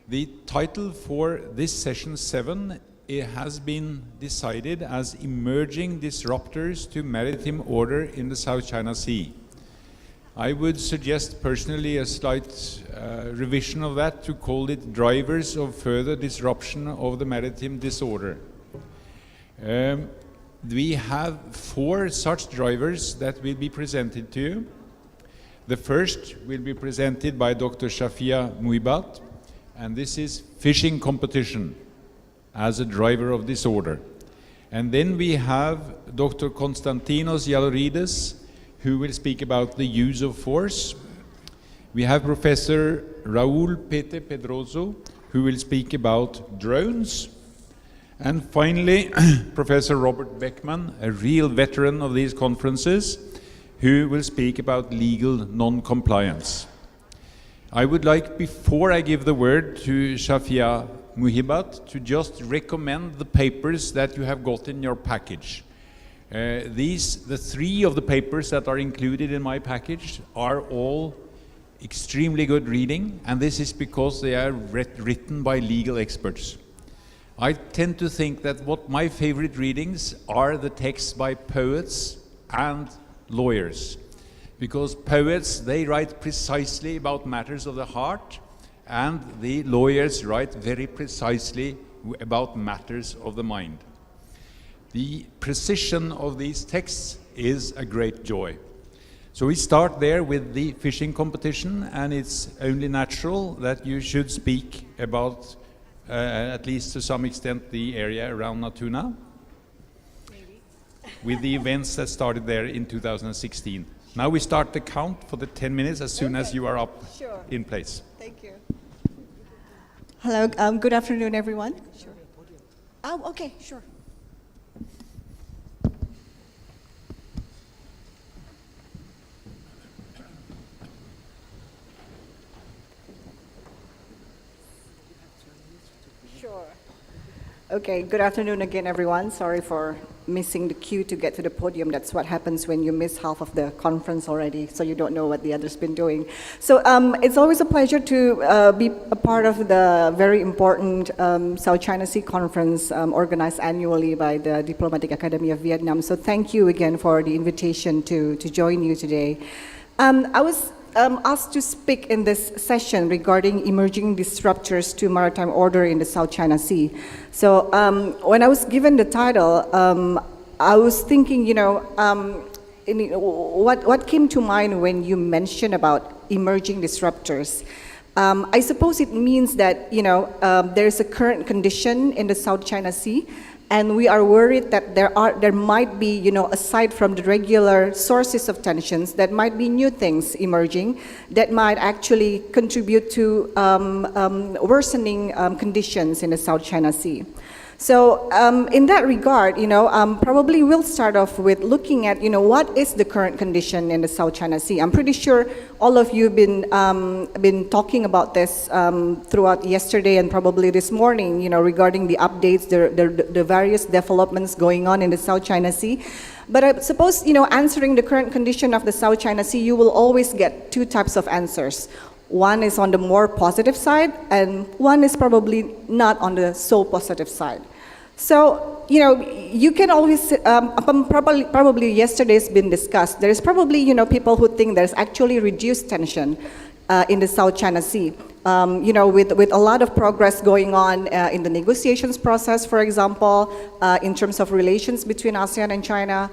The title for this session 7 has been decided as Emerging Disruptors to Maritime Order in the South China Sea. I would suggest personally a slight revision of that to call it Drivers of Further Disruption of the Maritime Disorder. We have 4 such drivers that will be presented to you. The first will be presented by Dr. Shafiah Muhibat, and this is fishing competition as a driver of disorder. And then we have Dr. Constantinos Yiallourides, who will speak about the use of force. We have Professor Raul Pedrozo, who will speak about drones. And finally, Professor Robert Beckman, a real veteran of these conferences, who will speak about legal non-compliance. I would like, before I give the word to Shafiah Muhibat, to just recommend the papers that you have got in your package. The 3 of the papers that are included in my package are all extremely good reading, and this is because they are written by legal experts. I tend to think that what my favorite readings are the texts by poets and lawyers, because poets, they write precisely about matters of the heart, and the lawyers write very precisely about matters of the mind. The precision of these texts is a great joy. So we start there with the fishing competition, and it's only natural that you should speak about, at least to some extent, the area around Natuna, with the events that started there in 2016. Now we start the count for the 10 minutes as soon as you are up in place. Thank you. Hello, good afternoon, everyone. Sure. Oh, okay, sure. Sure. Okay, good afternoon again, everyone. Sorry for missing the queue to get to the podium. That's what happens when you miss half of the conference already, so you don't know what the other's been doing. So it's always a pleasure to be a part of the very important South China Sea Conference organized annually by the Diplomatic Academy of Vietnam. So thank you again for the invitation to join you today. I was asked to speak in this session regarding emerging disruptors to maritime order in the South China Sea. So when I was given the title, I was thinking, what came to mind when you mentioned about emerging disruptors? I suppose it means that, there is a current condition in the South China Sea, and we are worried that there might be, aside from the regular sources of tensions, that might be new things emerging that might actually contribute to worsening conditions in the South China Sea. So in that regard, probably we'll start off with looking at, what is the current condition in the South China Sea. I'm pretty sure all of you have been talking about this throughout yesterday and probably this morning, regarding the updates, the various developments going on in the South China Sea. But I suppose, answering the current condition of the South China Sea, you will always get 2 types of answers. One is on the more positive side, and one is probably not on the so positive side. So, you can always, probably yesterday's been discussed, there's probably, people who think there's actually reduced tension in the South China Sea. With a lot of progress going on in the negotiations process, for example, in terms of relations between ASEAN and China,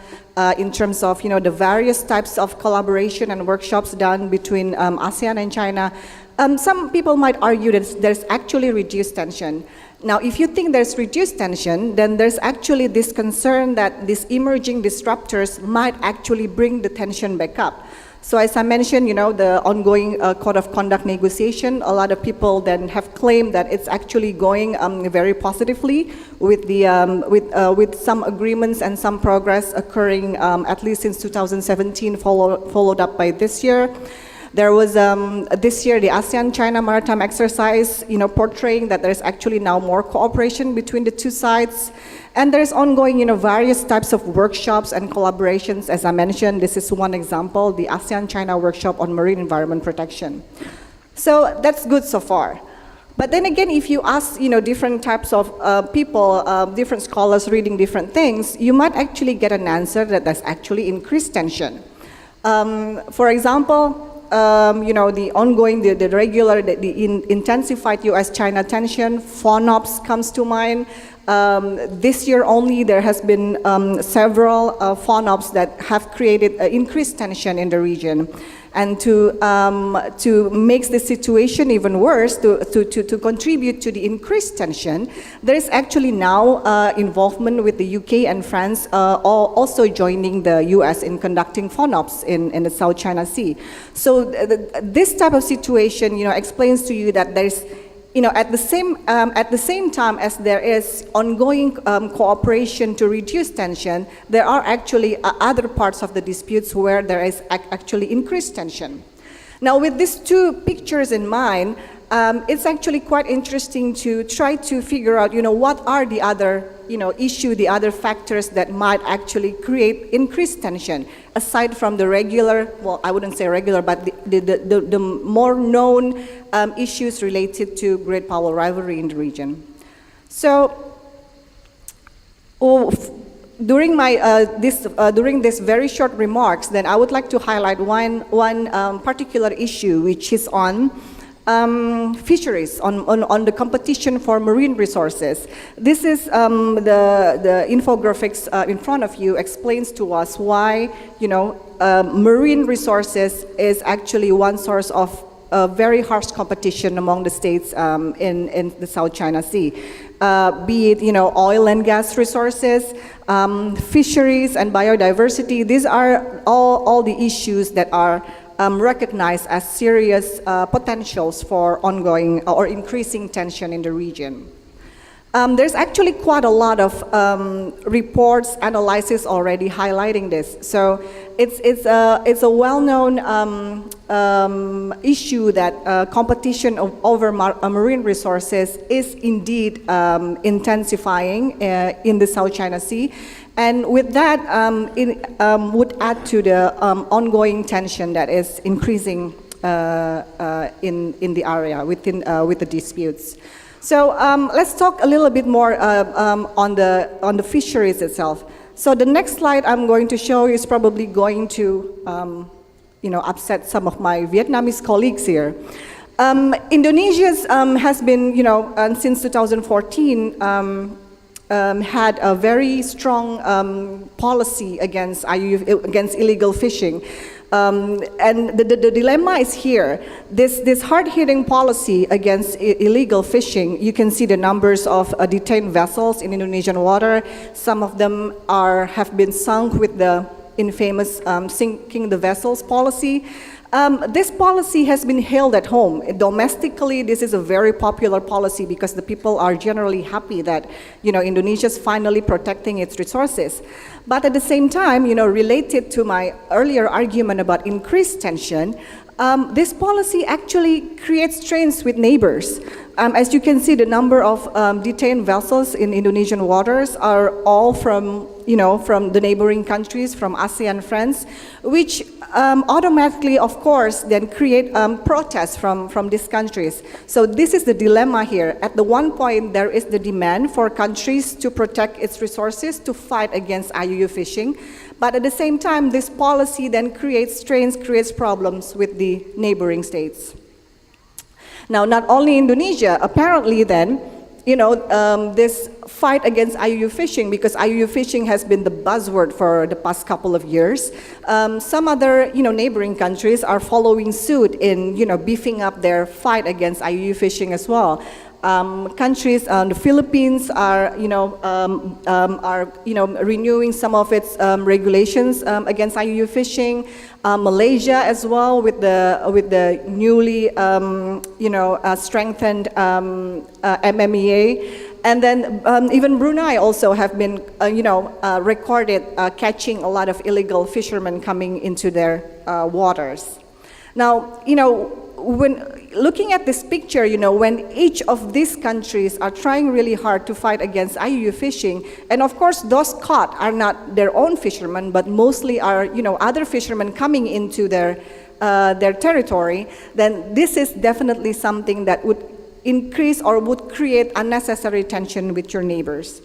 in terms of, the various types of collaboration and workshops done between ASEAN and China. Some people might argue that there's actually reduced tension. Now, if you think there's reduced tension, then there's actually this concern that these emerging disruptors might actually bring the tension back up. So as I mentioned, the ongoing Code of Conduct negotiation, a lot of people then have claimed that it's actually going very positively with with some agreements and some progress occurring at least since 2017, followed up by this year. There was this year the ASEAN-China maritime exercise, portraying that there's actually now more cooperation between the 2 sides. And there's ongoing, various types of workshops and collaborations. As I mentioned, this is one example, the ASEAN-China workshop on marine environment protection. So that's good so far. But then again, if you ask, different types of people, different scholars reading different things, you might actually get an answer that that's actually increased tension. For example, the ongoing, the regular, the intensified U.S.-China tension, FONOPS comes to mind. This year only, there has been several FONOPS that have created increased tension in the region. And to make the situation even worse, to contribute to the increased tension, there is actually now involvement with the UK and France also joining the US in conducting FONOPS in the South China Sea. So this type of situation, explains to you that there's, at the same time as there is ongoing cooperation to reduce tension, there are actually other parts of the disputes where there is actually increased tension. Now, with these two pictures in mind, it's actually quite interesting to try to figure out, what are the other, the other factors that might actually create increased tension, aside from the regular, well, I wouldn't say regular, but the more known issues related to great power rivalry in the region. So, during this very short remarks, then I would like to highlight one particular issue, which is on fisheries, on the competition for marine resources. This is the infographics in front of you explains to us why marine resources is actually one source of very harsh competition among the states in the South China Sea. Be it oil and gas resources, fisheries and biodiversity. These are all the issues that are recognized as serious potentials for ongoing or increasing tension in the region. There's actually quite a lot of reports, analysis already highlighting this. So it's a well-known issue that competition over marine resources is indeed intensifying in the South China Sea. And with that, it would add to the ongoing tension that is increasing in the area with the disputes. So let's talk a little bit more on the fisheries itself. So the next slide I'm going to show is probably going to upset some of my Vietnamese colleagues here. Indonesia has been since 2014. Had a very strong policy against illegal fishing. And the dilemma is here. This hard-hitting policy against illegal fishing, you can see the numbers of detained vessels in Indonesian water. Some of them have been sunk with the infamous sinking the vessels policy. This policy has been hailed at home. Domestically, this is a very popular policy because the people are generally happy that Indonesia is finally protecting its resources. But at the same time, related to my earlier argument about increased tension, this policy actually creates strains with neighbors. As you can see, the number of detained vessels in Indonesian waters are all from the neighboring countries, from ASEAN friends, which automatically, of course, then create protests from these countries. So this is the dilemma here. At the one point, there is the demand for countries to protect its resources, to fight against IUU fishing. But at the same time, this policy then creates strains, creates problems with the neighboring states. Now, not only Indonesia, apparently then, this fight against IUU fishing, because IUU fishing has been the buzzword for the past couple of years. Some other, neighboring countries are following suit in, beefing up their fight against IUU fishing as well. Countries, the Philippines are, renewing some of its regulations against IUU fishing. Malaysia as well, with the newly, strengthened MMEA. And then even Brunei also have been, recorded catching a lot of illegal fishermen coming into their waters. Now, when looking at this picture, when each of these countries are trying really hard to fight against IUU fishing, and of course those caught are not their own fishermen, but mostly are, other fishermen coming into their territory, then this is definitely something that would increase or would create unnecessary tension with your neighbors.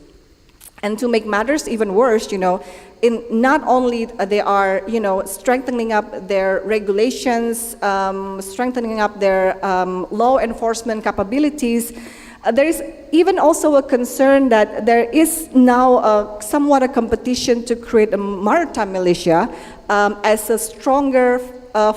And to make matters even worse, in not only they are, strengthening up their regulations, strengthening up their law enforcement capabilities, there is even also a concern that there is now somewhat a competition to create a maritime militia as a stronger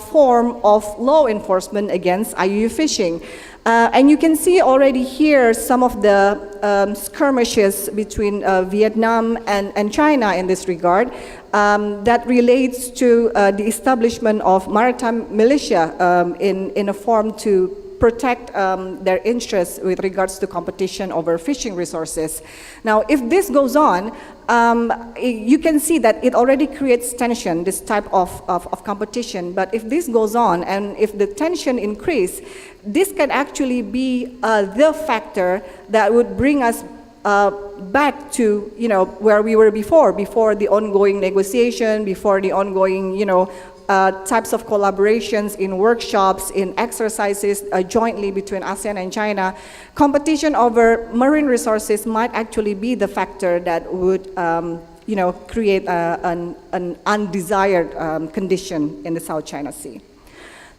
form of law enforcement against IUU fishing. And you can see already here some of the skirmishes between Vietnam and China in this regard that relates to the establishment of maritime militia in a form to protect their interests with regards to competition over fishing resources. Now, if this goes on, you can see that it already creates tension, this type of competition. But if this goes on and if the tension increase, this can actually be the factor that would bring us back to where we were before the ongoing negotiation, before the ongoing types of collaborations in workshops, in exercises jointly between ASEAN and China. Competition over marine resources might actually be the factor that would create an undesired condition in the South China Sea.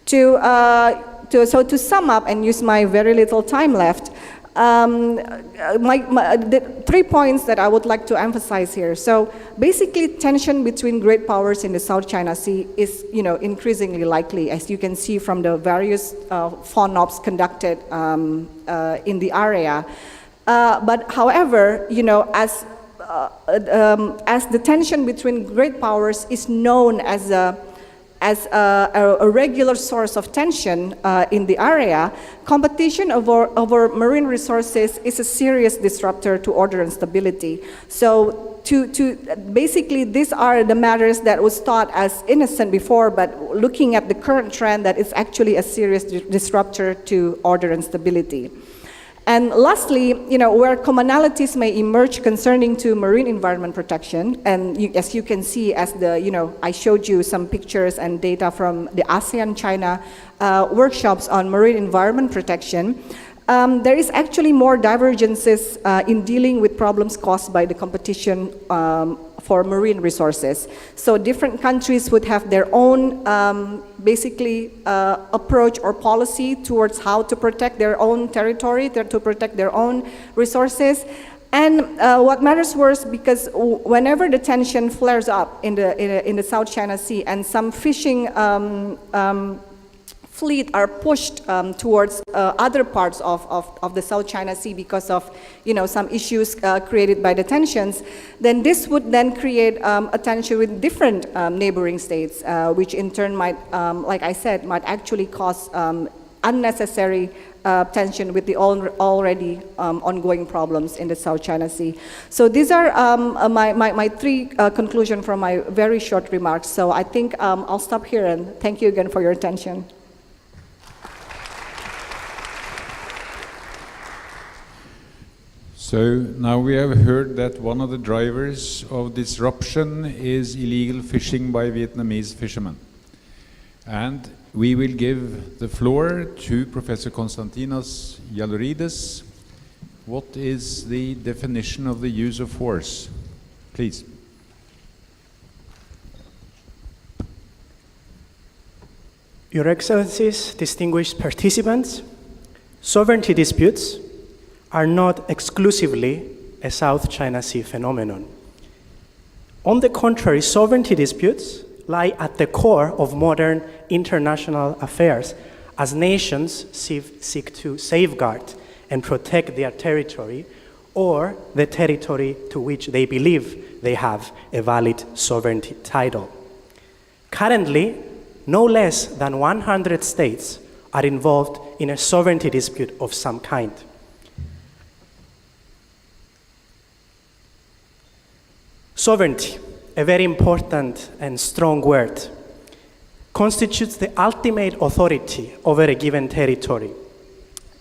So to sum up and use my very little time left, the 3 points that I would like to emphasize here. So basically, tension between great powers in the South China Sea is, increasingly likely, as you can see from the various FONOPs conducted in the area. But however, as the tension between great powers is known as a regular source of tension in the area, competition over marine resources is a serious disruptor to order and stability. So basically, these are the matters that was thought as innocent before, but looking at the current trend, that is actually a serious disruptor to order and stability. And lastly, where commonalities may emerge concerning to marine environment protection, and as you can see, as I showed you some pictures and data from the ASEAN-China workshops on marine environment protection, there is actually more divergences in dealing with problems caused by the competition for marine resources. So different countries would have their own approach or policy towards how to protect their own territory, to protect their own resources. And what matters worse, because whenever the tension flares up in the South China Sea and some fishing fleet are pushed towards other parts of the South China Sea because of some issues created by the tensions, then this would then create a tension with different neighboring states, which in turn might, like I said, might actually cause unnecessary tension with the already ongoing problems in the South China Sea. So these are my three conclusions from my very short remarks. So I think I'll stop here and thank you again for your attention. So now we have heard that one of the drivers of disruption is illegal fishing by Vietnamese fishermen. And we will give the floor to Professor Constantinos Yiallourides. What is the definition of the use of force? Please. Your Excellencies, distinguished participants, sovereignty disputes are not exclusively a South China Sea phenomenon. On the contrary, sovereignty disputes lie at the core of modern international affairs as nations seek to safeguard and protect their territory or the territory to which they believe they have a valid sovereignty title. Currently, no less than 100 states are involved in a sovereignty dispute of some kind. Sovereignty, a very important and strong word, constitutes the ultimate authority over a given territory,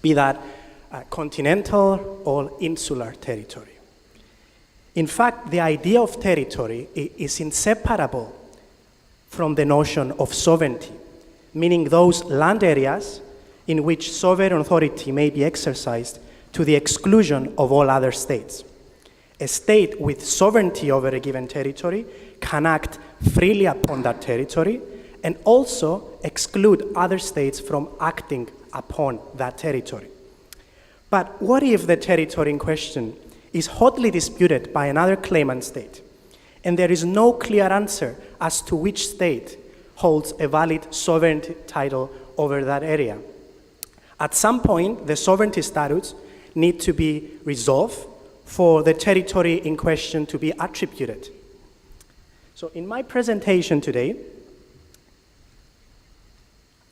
be that continental or insular territory. In fact, the idea of territory is inseparable from the notion of sovereignty, meaning those land areas in which sovereign authority may be exercised to the exclusion of all other states. A state with sovereignty over a given territory can act freely upon that territory and also exclude other states from acting upon that territory. But what if the territory in question is hotly disputed by another claimant state, and there is no clear answer as to which state holds a valid sovereignty title over that area? At some point, the sovereignty statutes need to be resolved for the territory in question to be attributed. So in my presentation today,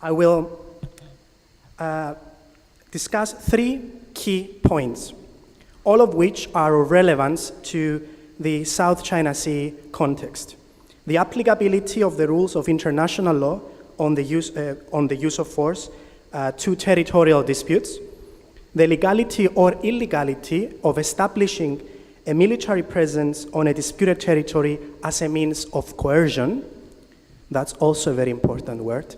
I will discuss 3 key points, all of which are of relevance to the South China Sea context. The applicability of the rules of international law on the use of force to territorial disputes, the legality or illegality of establishing a military presence on a disputed territory as a means of coercion. That's also a very important word.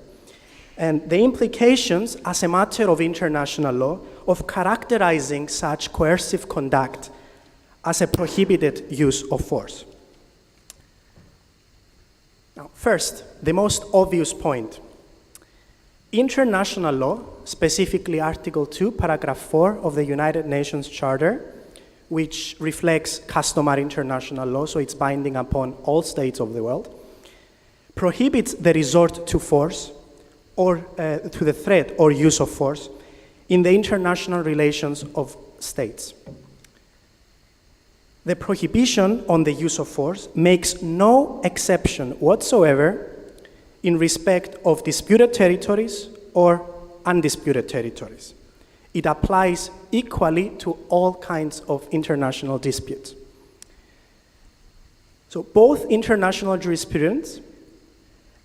And the implications as a matter of international law of characterizing such coercive conduct as a prohibited use of force. Now, first, the most obvious point. International law, specifically Article 2, Paragraph 4 of the United Nations Charter, which reflects customary international law, so it's binding upon all states of the world, prohibits the resort to force or to the threat or use of force in the international relations of states. The prohibition on the use of force makes no exception whatsoever in respect of disputed territories or undisputed territories. It applies equally to all kinds of international disputes. So both international jurisprudence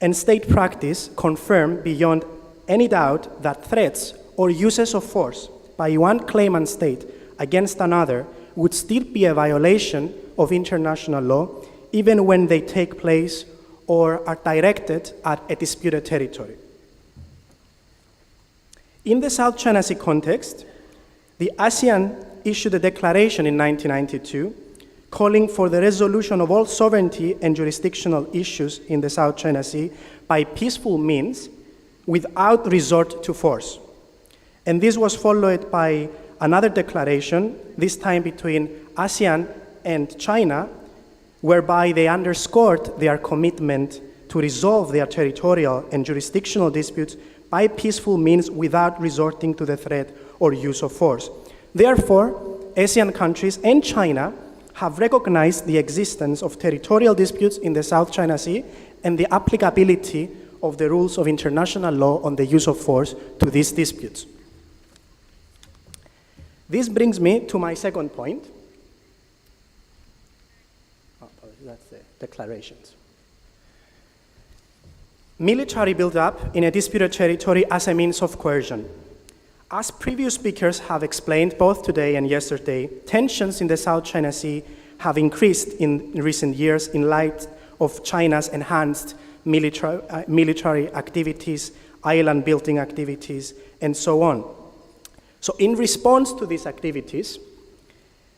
and state practice confirm beyond any doubt that threats or uses of force by one claimant state against another would still be a violation of international law, even when they take place or are directed at a disputed territory. In the South China Sea context, the ASEAN issued a declaration in 1992 calling for the resolution of all sovereignty and jurisdictional issues in the South China Sea by peaceful means without resort to force. And this was followed by another declaration, this time between ASEAN and China, whereby they underscored their commitment to resolve their territorial and jurisdictional disputes by peaceful means without resorting to the threat or use of force. Therefore, ASEAN countries and China have recognized the existence of territorial disputes in the South China Sea and the applicability of the rules of international law on the use of force to these disputes. This brings me to my second point. That's the declarations. Military build-up in a disputed territory as a means of coercion. As previous speakers have explained both today and yesterday, tensions in the South China Sea have increased in recent years in light of China's enhanced military activities, island building activities, and so on. So in response to these activities,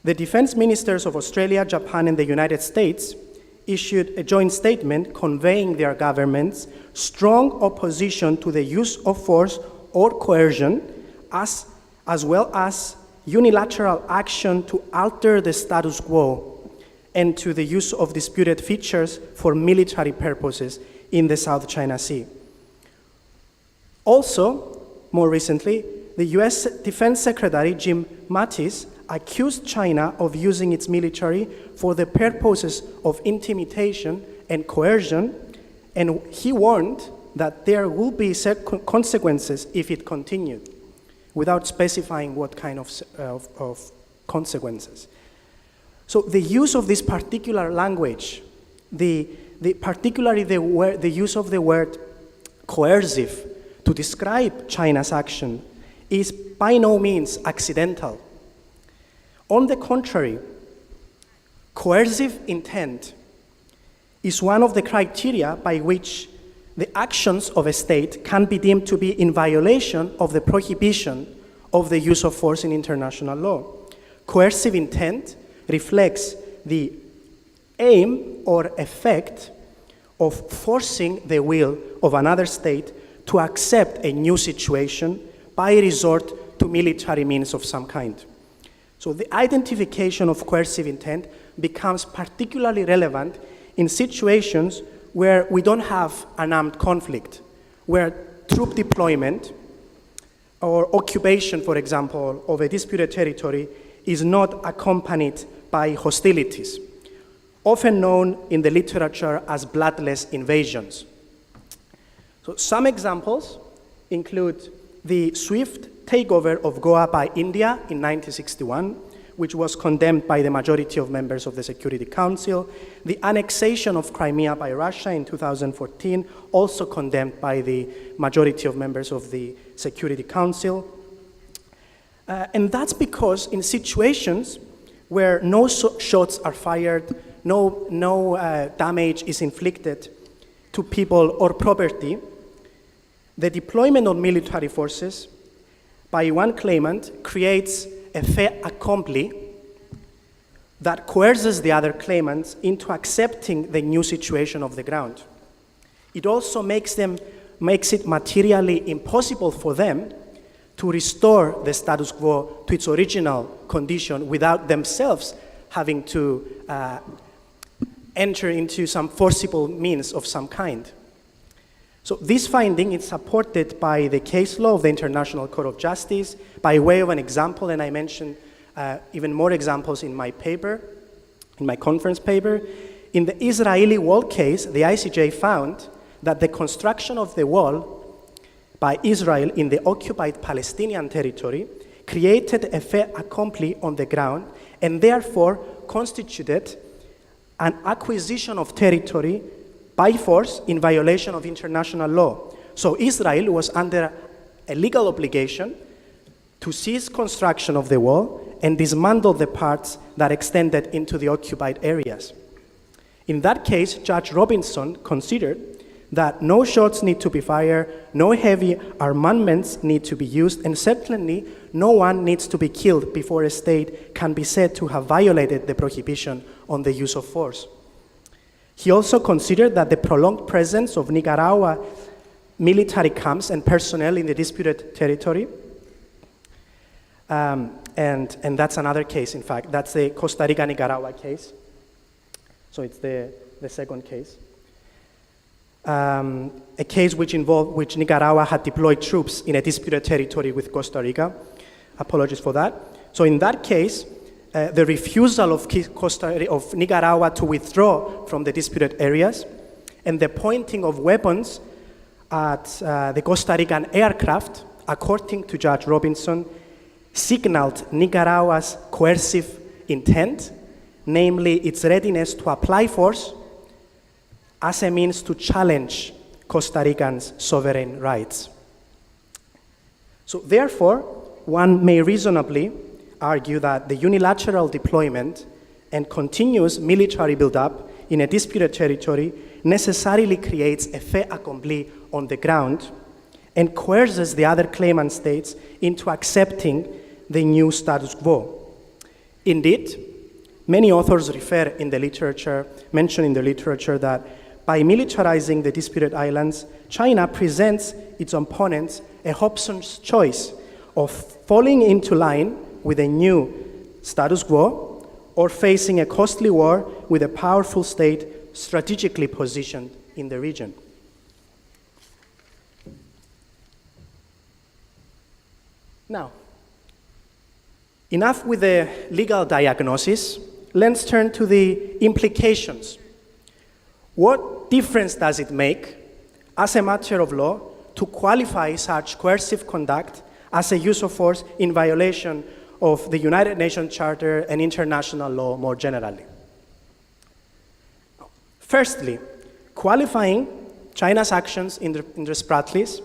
the defense ministers of Australia, Japan, and the United States issued a joint statement conveying their government's strong opposition to the use of force or coercion, as well as unilateral action to alter the status quo and to the use of disputed features for military purposes in the South China Sea. Also, more recently, the US Defense Secretary Jim Mattis accused China of using its military for the purposes of intimidation and coercion, and he warned that there will be consequences if it continued, without specifying what kind of consequences. So the use of this particular language, particularly the use of the word coercive to describe China's action, is by no means accidental. On the contrary, coercive intent is one of the criteria by which the actions of a state can be deemed to be in violation of the prohibition of the use of force in international law. Coercive intent reflects the aim or effect of forcing the will of another state to accept a new situation by resort to military means of some kind. So the identification of coercive intent becomes particularly relevant in situations where we don't have an armed conflict, where troop deployment or occupation, for example, of a disputed territory is not accompanied by hostilities, often known in the literature as bloodless invasions. So some examples include the swift takeover of Goa by India in 1961, which was condemned by the majority of members of the Security Council, the annexation of Crimea by Russia in 2014, also condemned by the majority of members of the Security Council. And that's because in situations where no shots are fired, no damage is inflicted to people or property, the deployment of military forces by one claimant creates a fait accompli that coerces the other claimants into accepting the new situation of the ground. It also makes it materially impossible for them to restore the status quo to its original condition without themselves having to enter into some forcible means of some kind. So this finding is supported by the case law of the International Court of Justice by way of an example, and I mentioned even more examples in my paper, in my conference paper. In the Israeli wall case, the ICJ found that the construction of the wall by Israel in the occupied Palestinian territory created a fait accompli on the ground and therefore constituted an acquisition of territory by force in violation of international law. So Israel was under a legal obligation to cease construction of the wall and dismantle the parts that extended into the occupied areas. In that case, Judge Robinson considered that no shots need to be fired, no heavy armaments need to be used, and certainly no one needs to be killed before a state can be said to have violated the prohibition on the use of force. He also considered that the prolonged presence of Nicaragua military camps and personnel in the disputed territory, and that's another case, in fact. That's the Costa Rica-Nicaragua case. So it's the second case. A case which Nicaragua had deployed troops in a disputed territory with Costa Rica. Apologies for that. So in that case, the refusal of Nicaragua to withdraw from the disputed areas and the pointing of weapons at the Costa Rican aircraft, according to Judge Robinson, signaled Nicaragua's coercive intent, namely its readiness to apply force as a means to challenge Costa Ricans' sovereign rights. So therefore, one may reasonably argue that the unilateral deployment and continuous military buildup in a disputed territory necessarily creates a fait accompli on the ground and coerces the other claimant states into accepting the new status quo. Indeed, many authors mention in the literature that by militarizing the disputed islands, China presents its opponents a Hobson's choice of falling into line with a new status quo or facing a costly war with a powerful state strategically positioned in the region. Now, enough with the legal diagnosis. Let's turn to the implications. What difference does it make, as a matter of law, to qualify such coercive conduct as a use of force in violation of the United Nations Charter and international law more generally? Firstly, qualifying China's actions in the Spratlys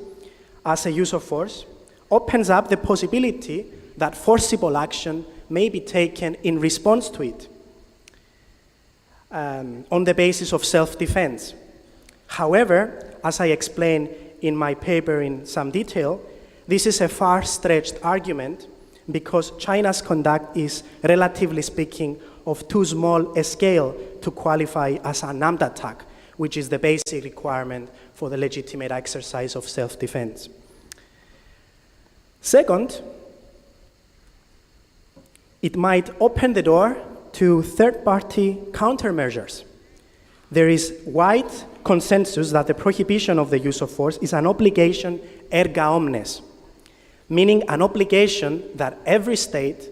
as a use of force opens up the possibility that forcible action may be taken in response to it on the basis of self-defense. However, as I explained in my paper in some detail, this is a far-stretched argument because China's conduct is, relatively speaking, of too small a scale to qualify as an armed attack, which is the basic requirement for the legitimate exercise of self-defense. Second, it might open the door to third-party countermeasures. There is wide consensus that the prohibition of the use of force is an obligation erga omnes, meaning an obligation that every state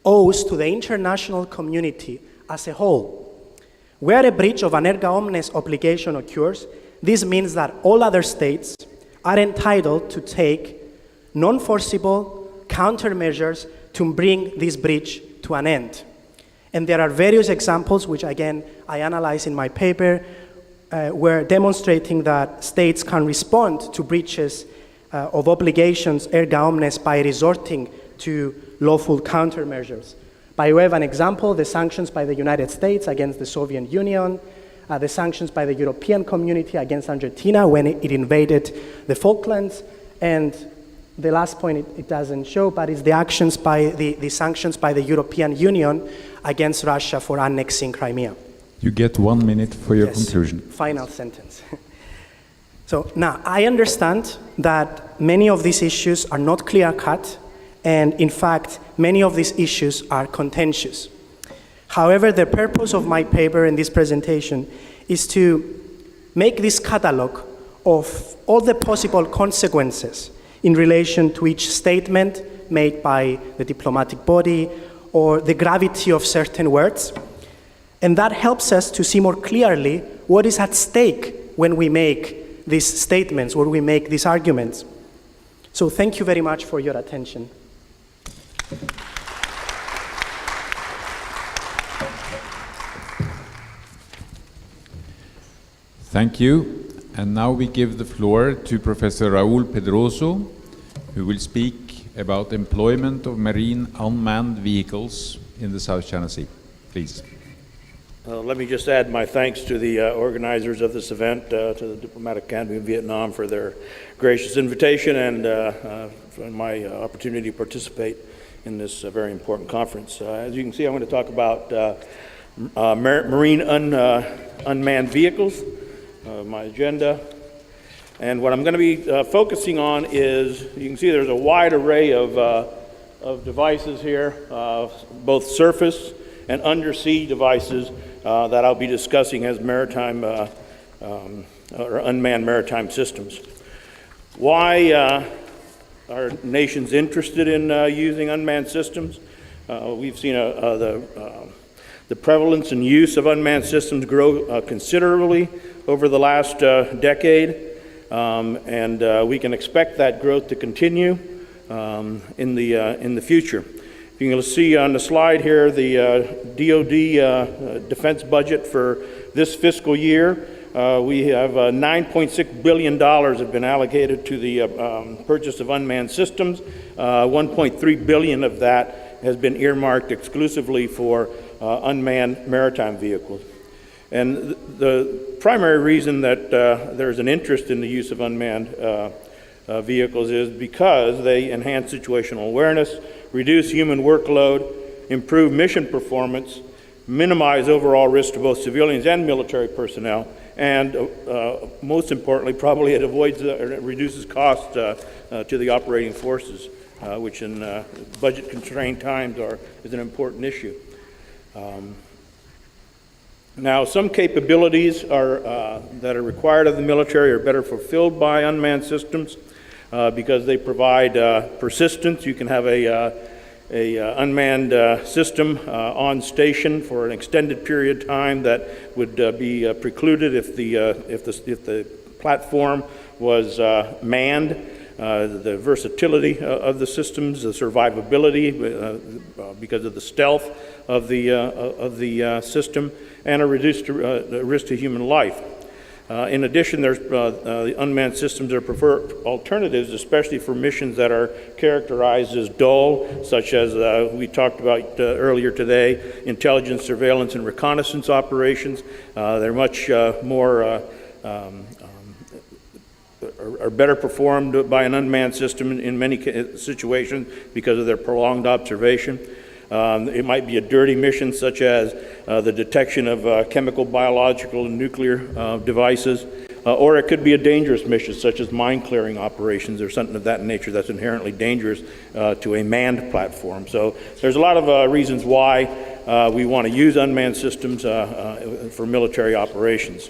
owes to the international community as a whole. Where a breach of an erga omnes obligation occurs, this means that all other states are entitled to take non-forcible countermeasures to bring this breach to an end. And there are various examples, which again I analyze in my paper, where demonstrating that states can respond to breaches of obligations erga omnes by resorting to lawful countermeasures. By way of an example, the sanctions by the United States against the Soviet Union, the sanctions by the European community against Argentina when it invaded the Falklands, and the last point it doesn't show, but it's the actions by the sanctions by the European Union against Russia for annexing Crimea. You get 1 minute for your conclusion. Final sentence. So now, I understand that many of these issues are not clear-cut, and in fact, many of these issues are contentious. However, the purpose of my paper in this presentation is to make this catalog of all the possible consequences in relation to each statement made by the diplomatic body or the gravity of certain words. And that helps us to see more clearly what is at stake when we make these statements, when we make these arguments. So thank you very much for your attention. Thank you. And now we give the floor to Professor Raul Pedrozo, who will speak about employment of marine unmanned vehicles in the South China Sea. Please. Let me just add my thanks to the organizers of this event, to the Diplomatic Academy of Vietnam for their gracious invitation and for my opportunity to participate in this very important conference. As you can see, I'm going to talk about marine unmanned vehicles, my agenda. And what I'm going to be focusing on is, you can see there's a wide array of devices here, both surface and undersea devices that I'll be discussing as maritime or unmanned maritime systems. Why are nations interested in using unmanned systems? We've seen the prevalence and use of unmanned systems grow considerably over the last decade, and we can expect that growth to continue in the future. You can see on the slide here the DoD defense budget for this fiscal year. We have $9.6 billion have been allocated to the purchase of unmanned systems. 1.3 billion of that has been earmarked exclusively for unmanned maritime vehicles. And the primary reason that there's an interest in the use of unmanned vehicles is because they enhance situational awareness, reduce human workload, improve mission performance, minimize overall risk to both civilians and military personnel, and most importantly, probably it avoids or it reduces cost to the operating forces, which in budget-constrained times is an important issue. Now, some capabilities that are required of the military are better fulfilled by unmanned systems because they provide persistence. You can have a unmanned system on station for an extended period of time that would be precluded if the platform was manned. The versatility of the systems, the survivability because of the stealth of the system, and a reduced risk to human life. In addition, there's the unmanned systems are preferred alternatives, especially for missions that are characterized as dull, such as we talked about earlier today, intelligence, surveillance, and reconnaissance operations. They're much more are better performed by an unmanned system in many situations because of their prolonged observation. It might be a dirty mission such as the detection of chemical, biological, and nuclear devices, or it could be a dangerous mission such as mine clearing operations or something of that nature that's inherently dangerous to a manned platform. So there's a lot of reasons why we want to use unmanned systems for military operations.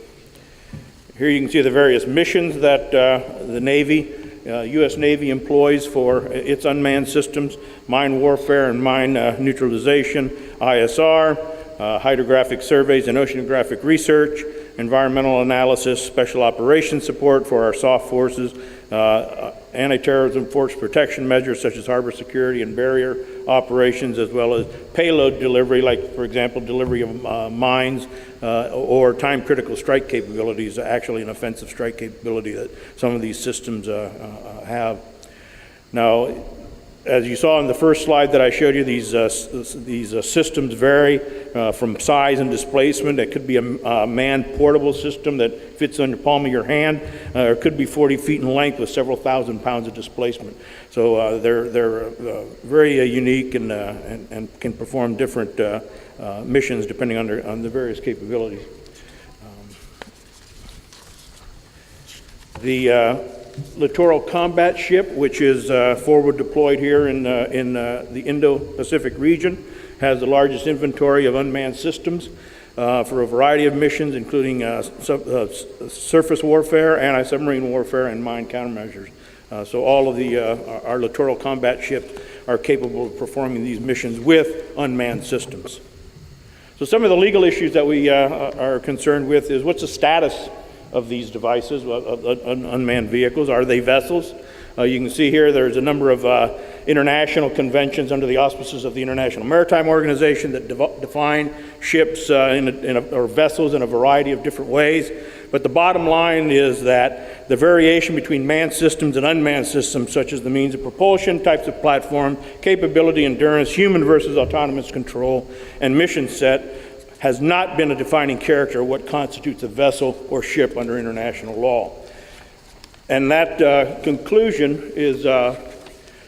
Here you can see the various missions that the Navy, U.S. Navy employs for its unmanned systems: mine warfare and mine neutralization, ISR, hydrographic surveys and oceanographic research, environmental analysis, special operations support for our soft forces, anti-terrorism force protection measures such as harbor security and barrier operations, as well as payload delivery, like, for example, delivery of mines or time-critical strike capabilities, actually an offensive strike capability that some of these systems have. Now, as you saw in the first slide that I showed you, these systems vary from size and displacement. It could be a manned portable system that fits on the palm of your hand, or it could be 40 feet in length with several thousand pounds of displacement. So they're very unique and can perform different missions depending on the various capabilities. The littoral combat ship, which is forward deployed here in the Indo-Pacific region, has the largest inventory of unmanned systems for a variety of missions, including surface warfare, anti-submarine warfare, and mine countermeasures. So all of our littoral combat ships are capable of performing these missions with unmanned systems. So some of the legal issues that we are concerned with is what's the status of these devices, unmanned vehicles? Are they vessels? You can see here there's a number of international conventions under the auspices of the International Maritime Organization that define ships or vessels in a variety of different ways. But the bottom line is that the variation between manned systems and unmanned systems, such as the means of propulsion, types of platform, capability, endurance, human versus autonomous control, and mission set, has not been a defining character of what constitutes a vessel or ship under international law. And that conclusion is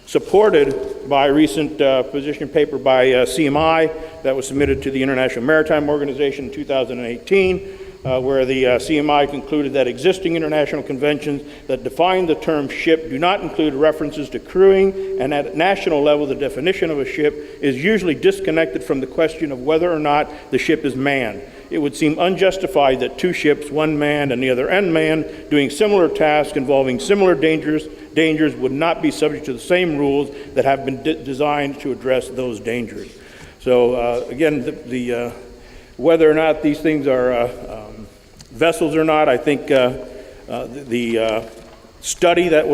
supported by a recent position paper by CMI that was submitted to the International Maritime Organization in 2018, where the CMI concluded that existing international conventions that define the term ship do not include references to crewing, and at national level the definition of a ship is usually disconnected from the question of whether or not the ship is manned. It would seem unjustified that two ships, one manned and the other unmanned, doing similar tasks involving similar dangers would not be subject to the same rules that have been designed to address those dangers. So again, whether or not these things are vessels or not, I think the study that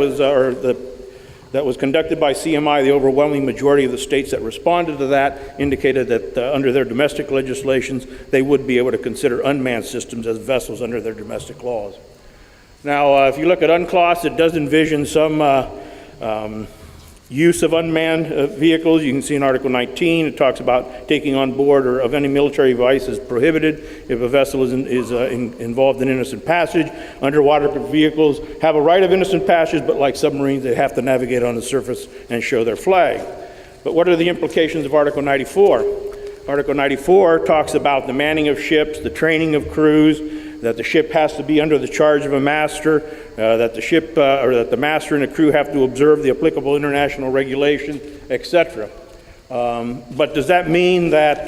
was conducted by CMI, the overwhelming majority of the states that responded to that indicated that under their domestic legislations, they would be able to consider unmanned systems as vessels under their domestic laws. Now, if you look at UNCLOS, it does envision some use of unmanned vehicles. You can see in Article 19, it talks about taking on board or of any military device is prohibited if a vessel is involved in innocent passage. Underwater vehicles have a right of innocent passage, but like submarines, they have to navigate on the surface and show their flag. But what are the implications of Article 94? Article 94 talks about the manning of ships, the training of crews, that the ship has to be under the charge of a master, that the ship or that the master and the crew have to observe the applicable international regulations, etc. But does that mean that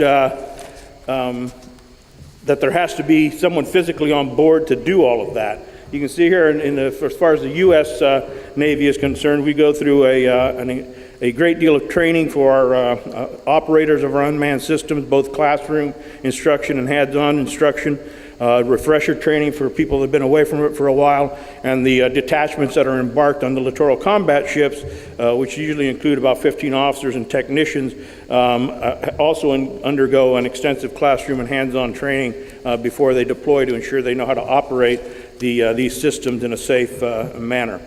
that there has to be someone physically on board to do all of that? You can see here, as far as the U.S. Navy is concerned, we go through a great deal of training for our operators of our unmanned systems, both classroom instruction and hands-on instruction. Refresher training for people that have been away from it for a while, and the detachments that are embarked on the littoral combat ships, which usually include about 15 officers and technicians, also undergo an extensive classroom and hands-on training before they deploy to ensure they know how to operate these systems in a safe manner.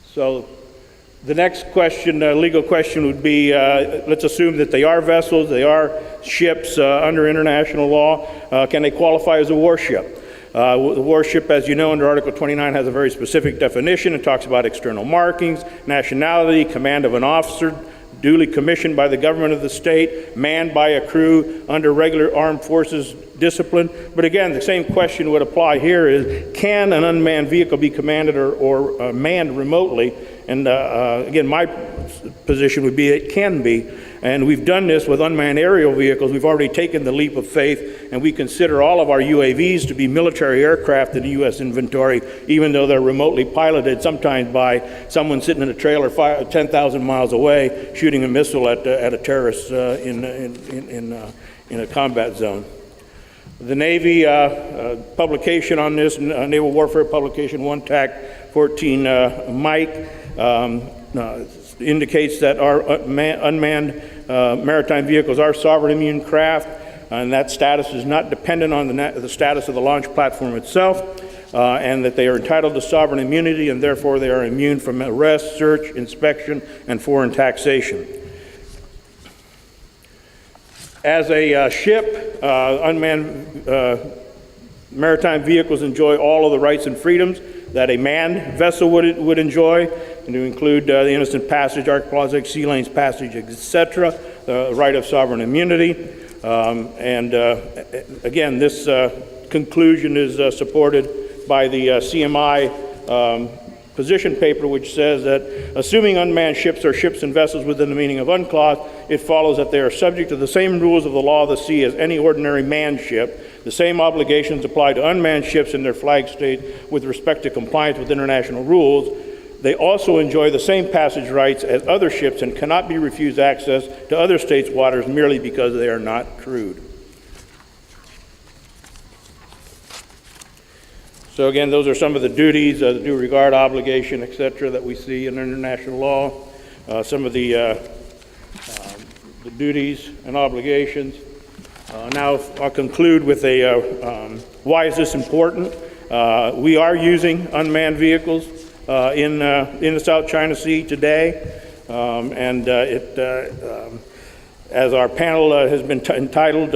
So the next question, legal question would be, let's assume that they are vessels, they are ships under international law. Can they qualify as a warship? The warship, as you know, under Article 29 has a very specific definition. It talks about external markings, nationality, command of an officer, duly commissioned by the government of the state, manned by a crew under regular armed forces discipline. But again, the same question would apply here is, can an unmanned vehicle be commanded or manned remotely? And again, my position would be it can be. And we've done this with unmanned aerial vehicles. We've already taken the leap of faith, and we consider all of our UAVs to be military aircraft in the U.S. inventory, even though they're remotely piloted, sometimes by someone sitting in a trailer 10,000 miles away shooting a missile at a terrorist in a combat zone. The Navy publication on this, Naval Warfare Publication 1 TAC 14 Mike, indicates that our unmanned maritime vehicles are sovereign immune craft, and that status is not dependent on the status of the launch platform itself, and that they are entitled to sovereign immunity, and therefore they are immune from arrest, search, inspection, and foreign taxation. As a ship, unmanned maritime vehicles enjoy all of the rights and freedoms that a manned vessel would enjoy, and to include the innocent passage, archipelagic sea lanes passage, etc., the right of sovereign immunity. Again, this conclusion is supported by the CMI position paper, which says that assuming unmanned ships are ships and vessels within the meaning of UNCLOS, it follows that they are subject to the same rules of the law of the sea as any ordinary manned ship. The same obligations apply to unmanned ships in their flag state with respect to compliance with international rules. They also enjoy the same passage rights as other ships and cannot be refused access to other states' waters merely because they are not crewed. So again, those are some of the duties, the due regard obligation, etc., that we see in international law. Some of the duties and obligations. Now I'll conclude with why is this important? We are using unmanned vehicles in the South China Sea today, as our panel has been entitled,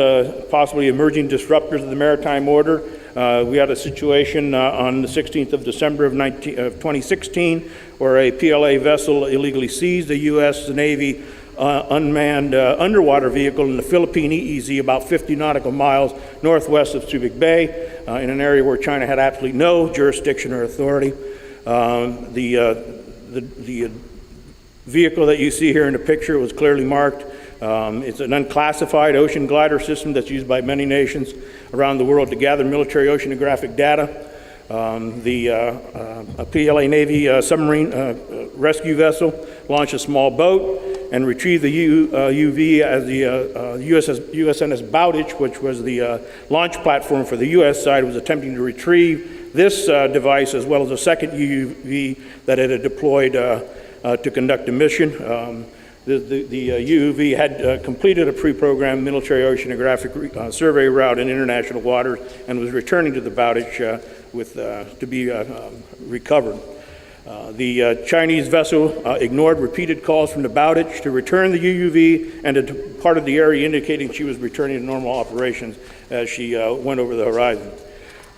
possibly emerging disruptors of the maritime order. We had a situation on the 16th of December of 2016 where a PLA vessel illegally seized a U.S. Navy unmanned underwater vehicle in the Philippine EEZ about 50 nautical miles northwest of Subic Bay in an area where China had absolutely no jurisdiction or authority. The vehicle that you see here in the picture was clearly marked. It's an unclassified ocean glider system that's used by many nations around the world to gather military oceanographic data. A PLA Navy submarine rescue vessel launched a small boat and retrieved the UV as the USNS Bowditch, which was the launch platform for the U.S. side, was attempting to retrieve this device as well as a second UV that it had deployed to conduct a mission. The UUV had completed a pre-programmed military oceanographic survey route in international waters and was returning to the Bowditch to be recovered. The Chinese vessel ignored repeated calls from the Bowditch to return the UUV and to depart the area, indicating she was returning to normal operations as she went over the horizon.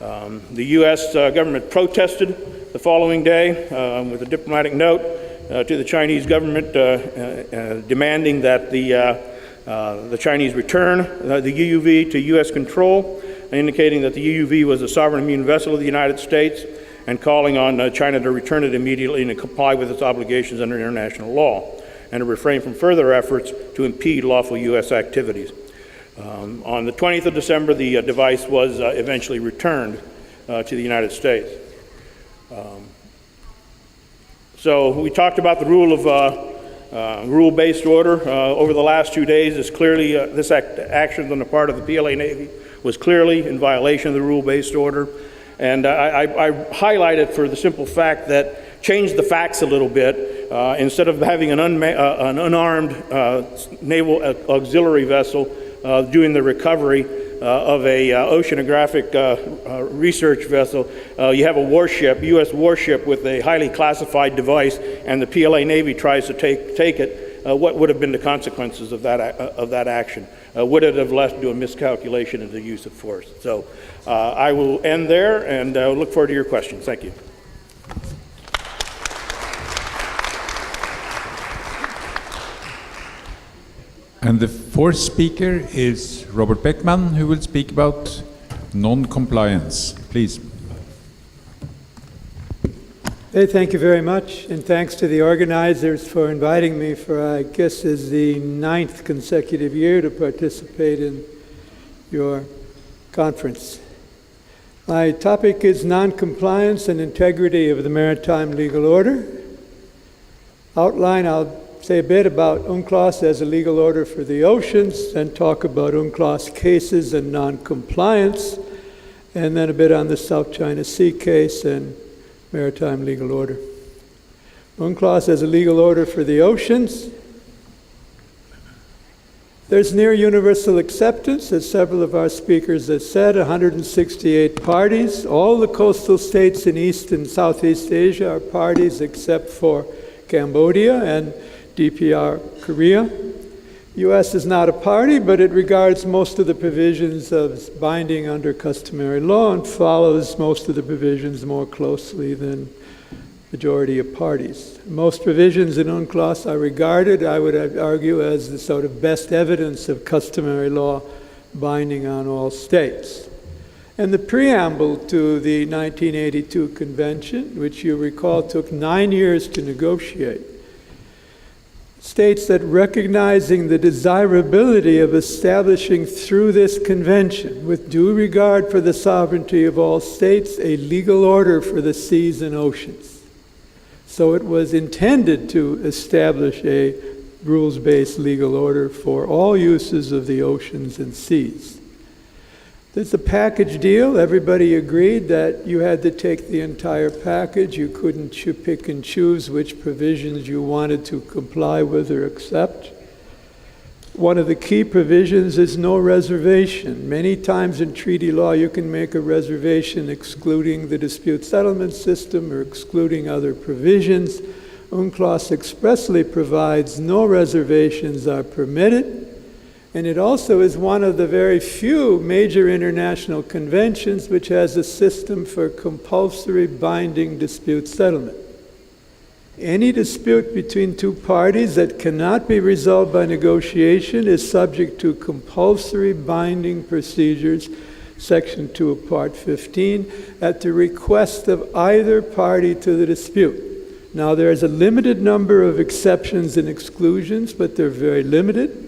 The U.S. government protested the following day with a diplomatic note to the Chinese government demanding that the Chinese return the UUV to U.S. control, indicating that the UUV was a sovereign immune vessel of the United States, and calling on China to return it immediately and to comply with its obligations under international law, and to refrain from further efforts to impede lawful U.S. activities. On the 20th of December, the device was eventually returned to the United States. So we talked about the rule-based order. Over the last 2 days, this clearly this action on the part of the PLA Navy was clearly in violation of the rule-based order. And I highlight it for the simple fact that change the facts a little bit. Instead of having an unarmed naval auxiliary vessel doing the recovery of a oceanographic research vessel, you have a warship, U.S. warship with a highly classified device, and the PLA Navy tries to take it what would have been the consequences of that action. Would it have led to a miscalculation of the use of force? So I will end there and look forward to your questions. Thank you. And the fourth speaker is Robert Beckman, who will speak about non-compliance. Please. Hey, thank you very much, and thanks to the organizers for inviting me for, I guess, is the 9th consecutive year to participate in your conference. My topic is non-compliance and integrity of the maritime legal order. Outline, I'll say a bit about UNCLOS as a legal order for the oceans, then talk about UNCLOS cases and non-compliance, and then a bit on the South China Sea case and maritime legal order. UNCLOS as a legal order for the oceans. There's near universal acceptance, as several of our speakers have said, 168 parties. All the coastal states in East and Southeast Asia are parties except for Cambodia and DPR Korea. U.S. is not a party, but it regards most of the provisions as binding under customary law and follows most of the provisions more closely than majority of parties. Most provisions in UNCLOS are regarded, I would argue, as the sort of best evidence of customary law binding on all states. And the preamble to the 1982 convention, which you recall took 9 years to negotiate, states that recognizing the desirability of establishing through this convention, with due regard for the sovereignty of all states, a legal order for the seas and oceans. So it was intended to establish a rules-based legal order for all uses of the oceans and seas. There's a package deal. Everybody agreed that you had to take the entire package. You couldn't pick and choose which provisions you wanted to comply with or accept. One of the key provisions is no reservation. Many times in treaty law, you can make a reservation excluding the dispute settlement system or excluding other provisions. UNCLOS expressly provides no reservations are permitted. And it also is one of the very few major international conventions which has a system for compulsory binding dispute settlement. Any dispute between two parties that cannot be resolved by negotiation is subject to compulsory binding procedures, Section 2 of Part 15, at the request of either party to the dispute. Now, there is a limited number of exceptions and exclusions, but they're very limited.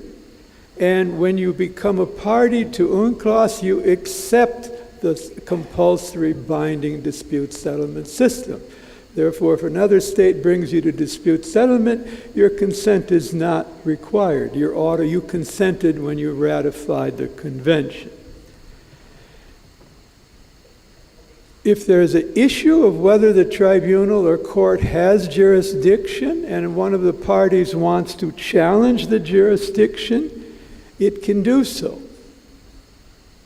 And when you become a party to UNCLOS, you accept the compulsory binding dispute settlement system. Therefore, if another state brings you to dispute settlement, your consent is not required. You consented when you ratified the convention. If there is an issue of whether the tribunal or court has jurisdiction and one of the parties wants to challenge the jurisdiction, it can do so.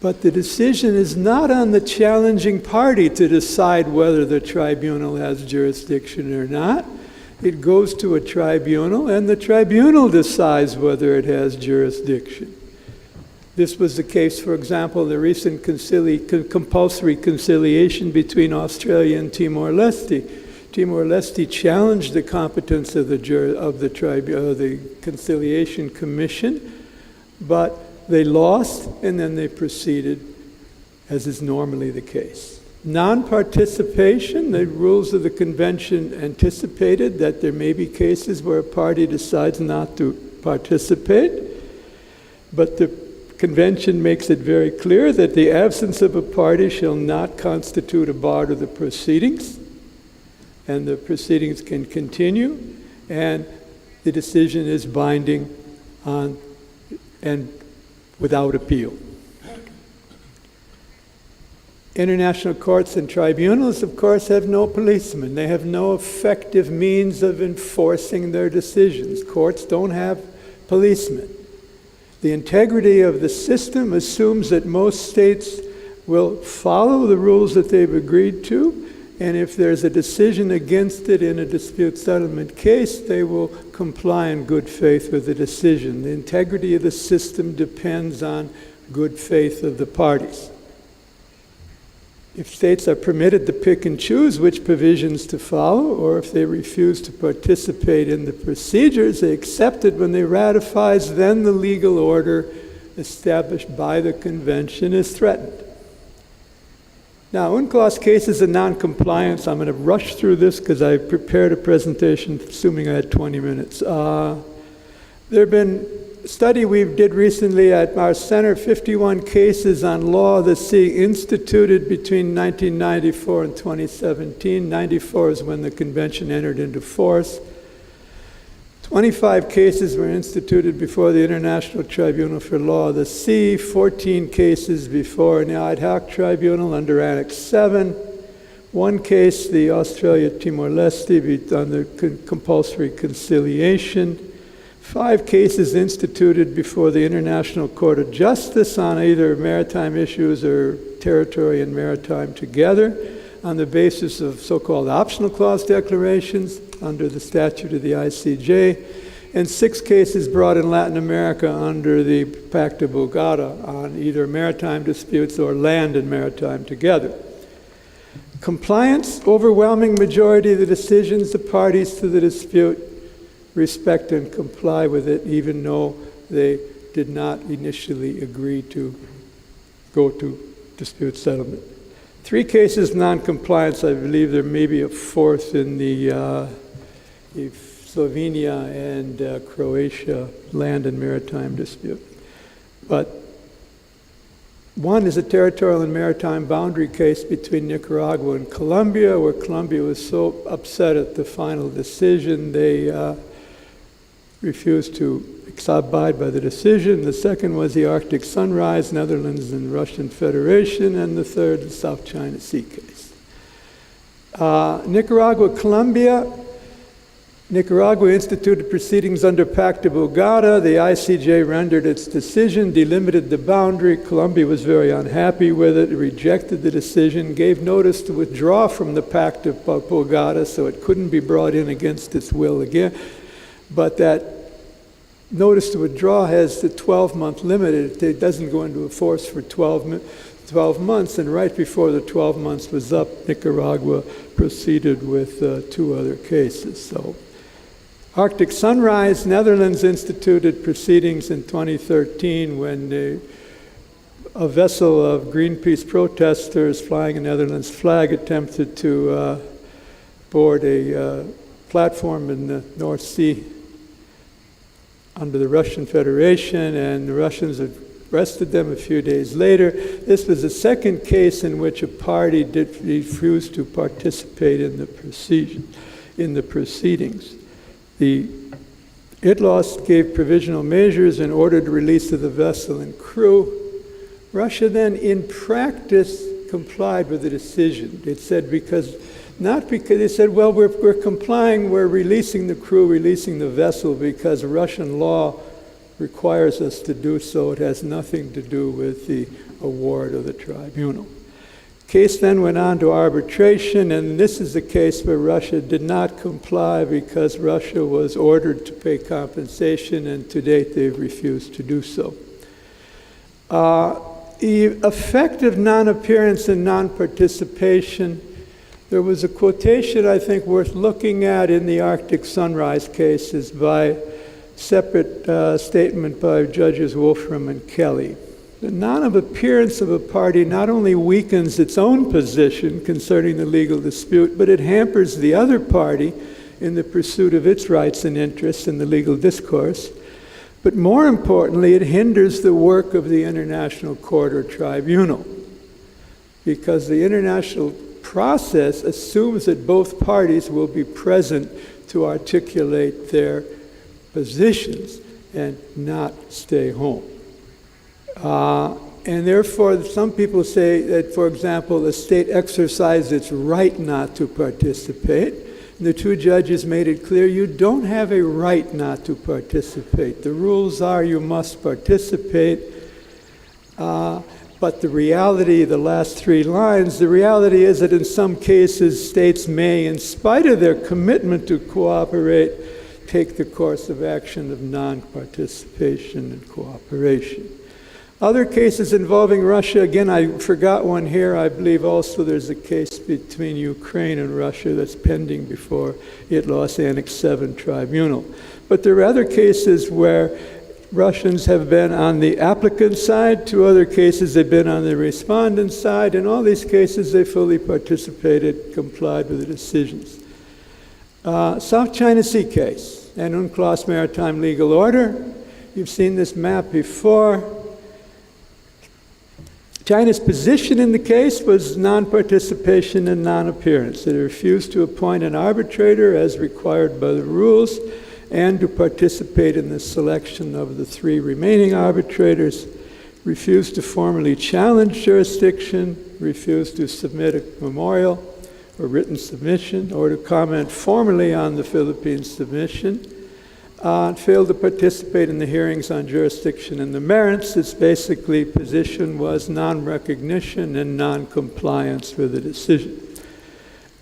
But the decision is not on the challenging party to decide whether the tribunal has jurisdiction or not. It goes to a tribunal, and the tribunal decides whether it has jurisdiction. This was the case, for example, the recent compulsory conciliation between Australia and Timor-Leste. Timor-Leste challenged the competence of the Conciliation Commission, but they lost, and then they proceeded, as is normally the case. Non-participation, the rules of the convention anticipated that there may be cases where a party decides not to participate, but the convention makes it very clear that the absence of a party shall not constitute a bar to the proceedings, and the proceedings can continue, and the decision is binding on and without appeal. International courts and tribunals, of course, have no policemen. They have no effective means of enforcing their decisions. Courts don't have policemen. The integrity of the system assumes that most states will follow the rules that they've agreed to, and if there's a decision against it in a dispute settlement case, they will comply in good faith with the decision. The integrity of the system depends on good faith of the parties. If states are permitted to pick and choose which provisions to follow, or if they refuse to participate in the procedures they accepted when they ratifies, then the legal order established by the convention is threatened. Now, UNCLOS cases of non-compliance, I'm going to rush through this because I prepared a presentation assuming I had 20 minutes. There have been a study we did recently at our center, 51 cases on law of the sea instituted between 1994 and 2017. 94 is when the convention entered into force. 25 cases were instituted before the International Tribunal for Law of the Sea, 14 cases before an ad hoc tribunal under Annex 7, one case, the Australia-Timor-Leste, under compulsory conciliation, 5 cases instituted before the International Court of Justice on either maritime issues or territory and maritime together on the basis of so-called optional clause declarations under the statute of the ICJ, and 6 cases brought in Latin America under the Pact of Bogota on either maritime disputes or land and maritime together. Compliance, overwhelming majority of the decisions, the parties to the dispute respect and comply with it, even though they did not initially agree to go to dispute settlement. 3 cases non-compliance. I believe there may be a 4th in the Slovenia and Croatia land and maritime dispute. But one is a territorial and maritime boundary case between Nicaragua and Colombia, where Colombia was so upset at the final decision they refused to abide by the decision. The second was the Arctic Sunrise, Netherlands and Russian Federation, and the third, the South China Sea case. Nicaragua, Colombia. Nicaragua instituted proceedings under Pact of Bogota. The ICJ rendered its decision, delimited the boundary. Colombia was very unhappy with it, rejected the decision, gave notice to withdraw from the Pact of Bogota so it couldn't be brought in against its will again. But that notice to withdraw has the 12-month limit. It doesn't go into force for 12 months, and right before the 12 months was up, Nicaragua proceeded with 2 other cases. So, Arctic Sunrise, Netherlands instituted proceedings in 2013 when a vessel of Greenpeace protesters flying a Netherlands flag attempted to board a platform in the North Sea under the Russian Federation, and the Russians arrested them a few days later. This was the second case in which a party did refuse to participate in the proceedings. The ITLOS gave provisional measures and ordered the release of the vessel and crew. Russia then, in practice, complied with the decision. It said they said, well, we're complying, we're releasing the crew, releasing the vessel because Russian law requires us to do so. It has nothing to do with the award of the tribunal. Case then went on to arbitration, and this is the case where Russia did not comply because Russia was ordered to pay compensation, and to date they've refused to do so. Effective non-appearance and non-participation. There was a quotation I think worth looking at in the Arctic Sunrise cases by separate statement by Judges Wolfram and Kelly. The non-appearance of a party not only weakens its own position concerning the legal dispute, but it hampers the other party in the pursuit of its rights and interests in the legal discourse. But more importantly, it hinders the work of the International Court or Tribunal, because the international process assumes that both parties will be present to articulate their positions and not stay home. And therefore, some people say that, for example, the state exercised its right not to participate. And the 2 judges made it clear you don't have a right not to participate. The rules are you must participate. But the reality, the last 3 lines, the reality is that in some cases, states may, in spite of their commitment to cooperate, take the course of action of non-participation and cooperation. Other cases involving Russia, again, I forgot one here. I believe also there's a case between Ukraine and Russia that's pending before ITLOS Annex 7 Tribunal. But there are other cases where Russians have been on the applicant side. 2 other cases they've been on the respondent side. In all these cases, they fully participated, complied with the decisions. South China Sea case, an UNCLOS maritime legal order. You've seen this map before. China's position in the case was non-participation and non-appearance. It refused to appoint an arbitrator as required by the rules and to participate in the selection of the 3 remaining arbitrators, refused to formally challenge jurisdiction, refused to submit a memorial or written submission or to comment formally on the Philippines submission, failed to participate in the hearings on jurisdiction and the merits. Its basically position was non-recognition and non-compliance with the decision.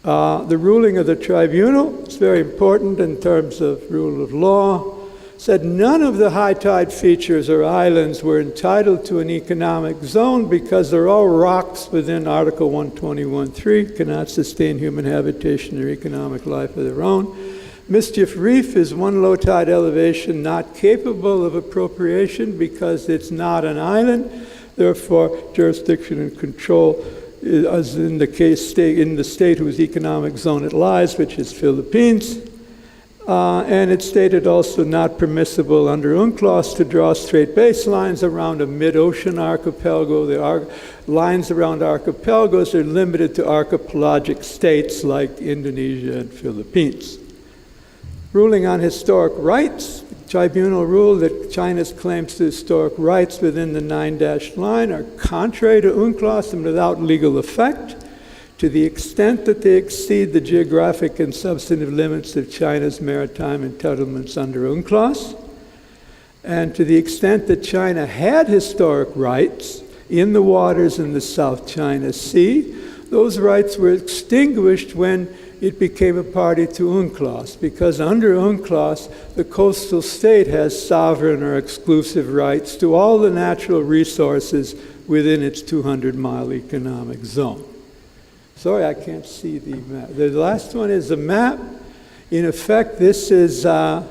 The ruling of the tribunal is very important in terms of rule of law. Said none of the high tide features or islands were entitled to an economic zone because they're all rocks within Article 121.3, cannot sustain human habitation or economic life of their own. Mischief Reef is one low tide elevation not capable of appropriation because it's not an island. Therefore, jurisdiction and control as in the case in the state whose economic zone it lies, which is Philippines. And it stated also not permissible under UNCLOS to draw straight baselines around a mid-ocean archipelago. The lines around archipelagos are limited to archipelagic states like Indonesia and Philippines. Ruling on historic rights, the tribunal ruled that China's claims to historic rights within the 9-dashed line are contrary to UNCLOS and without legal effect, to the extent that they exceed the geographic and substantive limits of China's maritime entitlements under UNCLOS, and to the extent that China had historic rights in the waters in the South China Sea, those rights were extinguished when it became a party to UNCLOS, because under UNCLOS, the coastal state has sovereign or exclusive rights to all the natural resources within its 200-mile economic zone. Sorry, I can't see the map. The last one is a map. In effect, this is the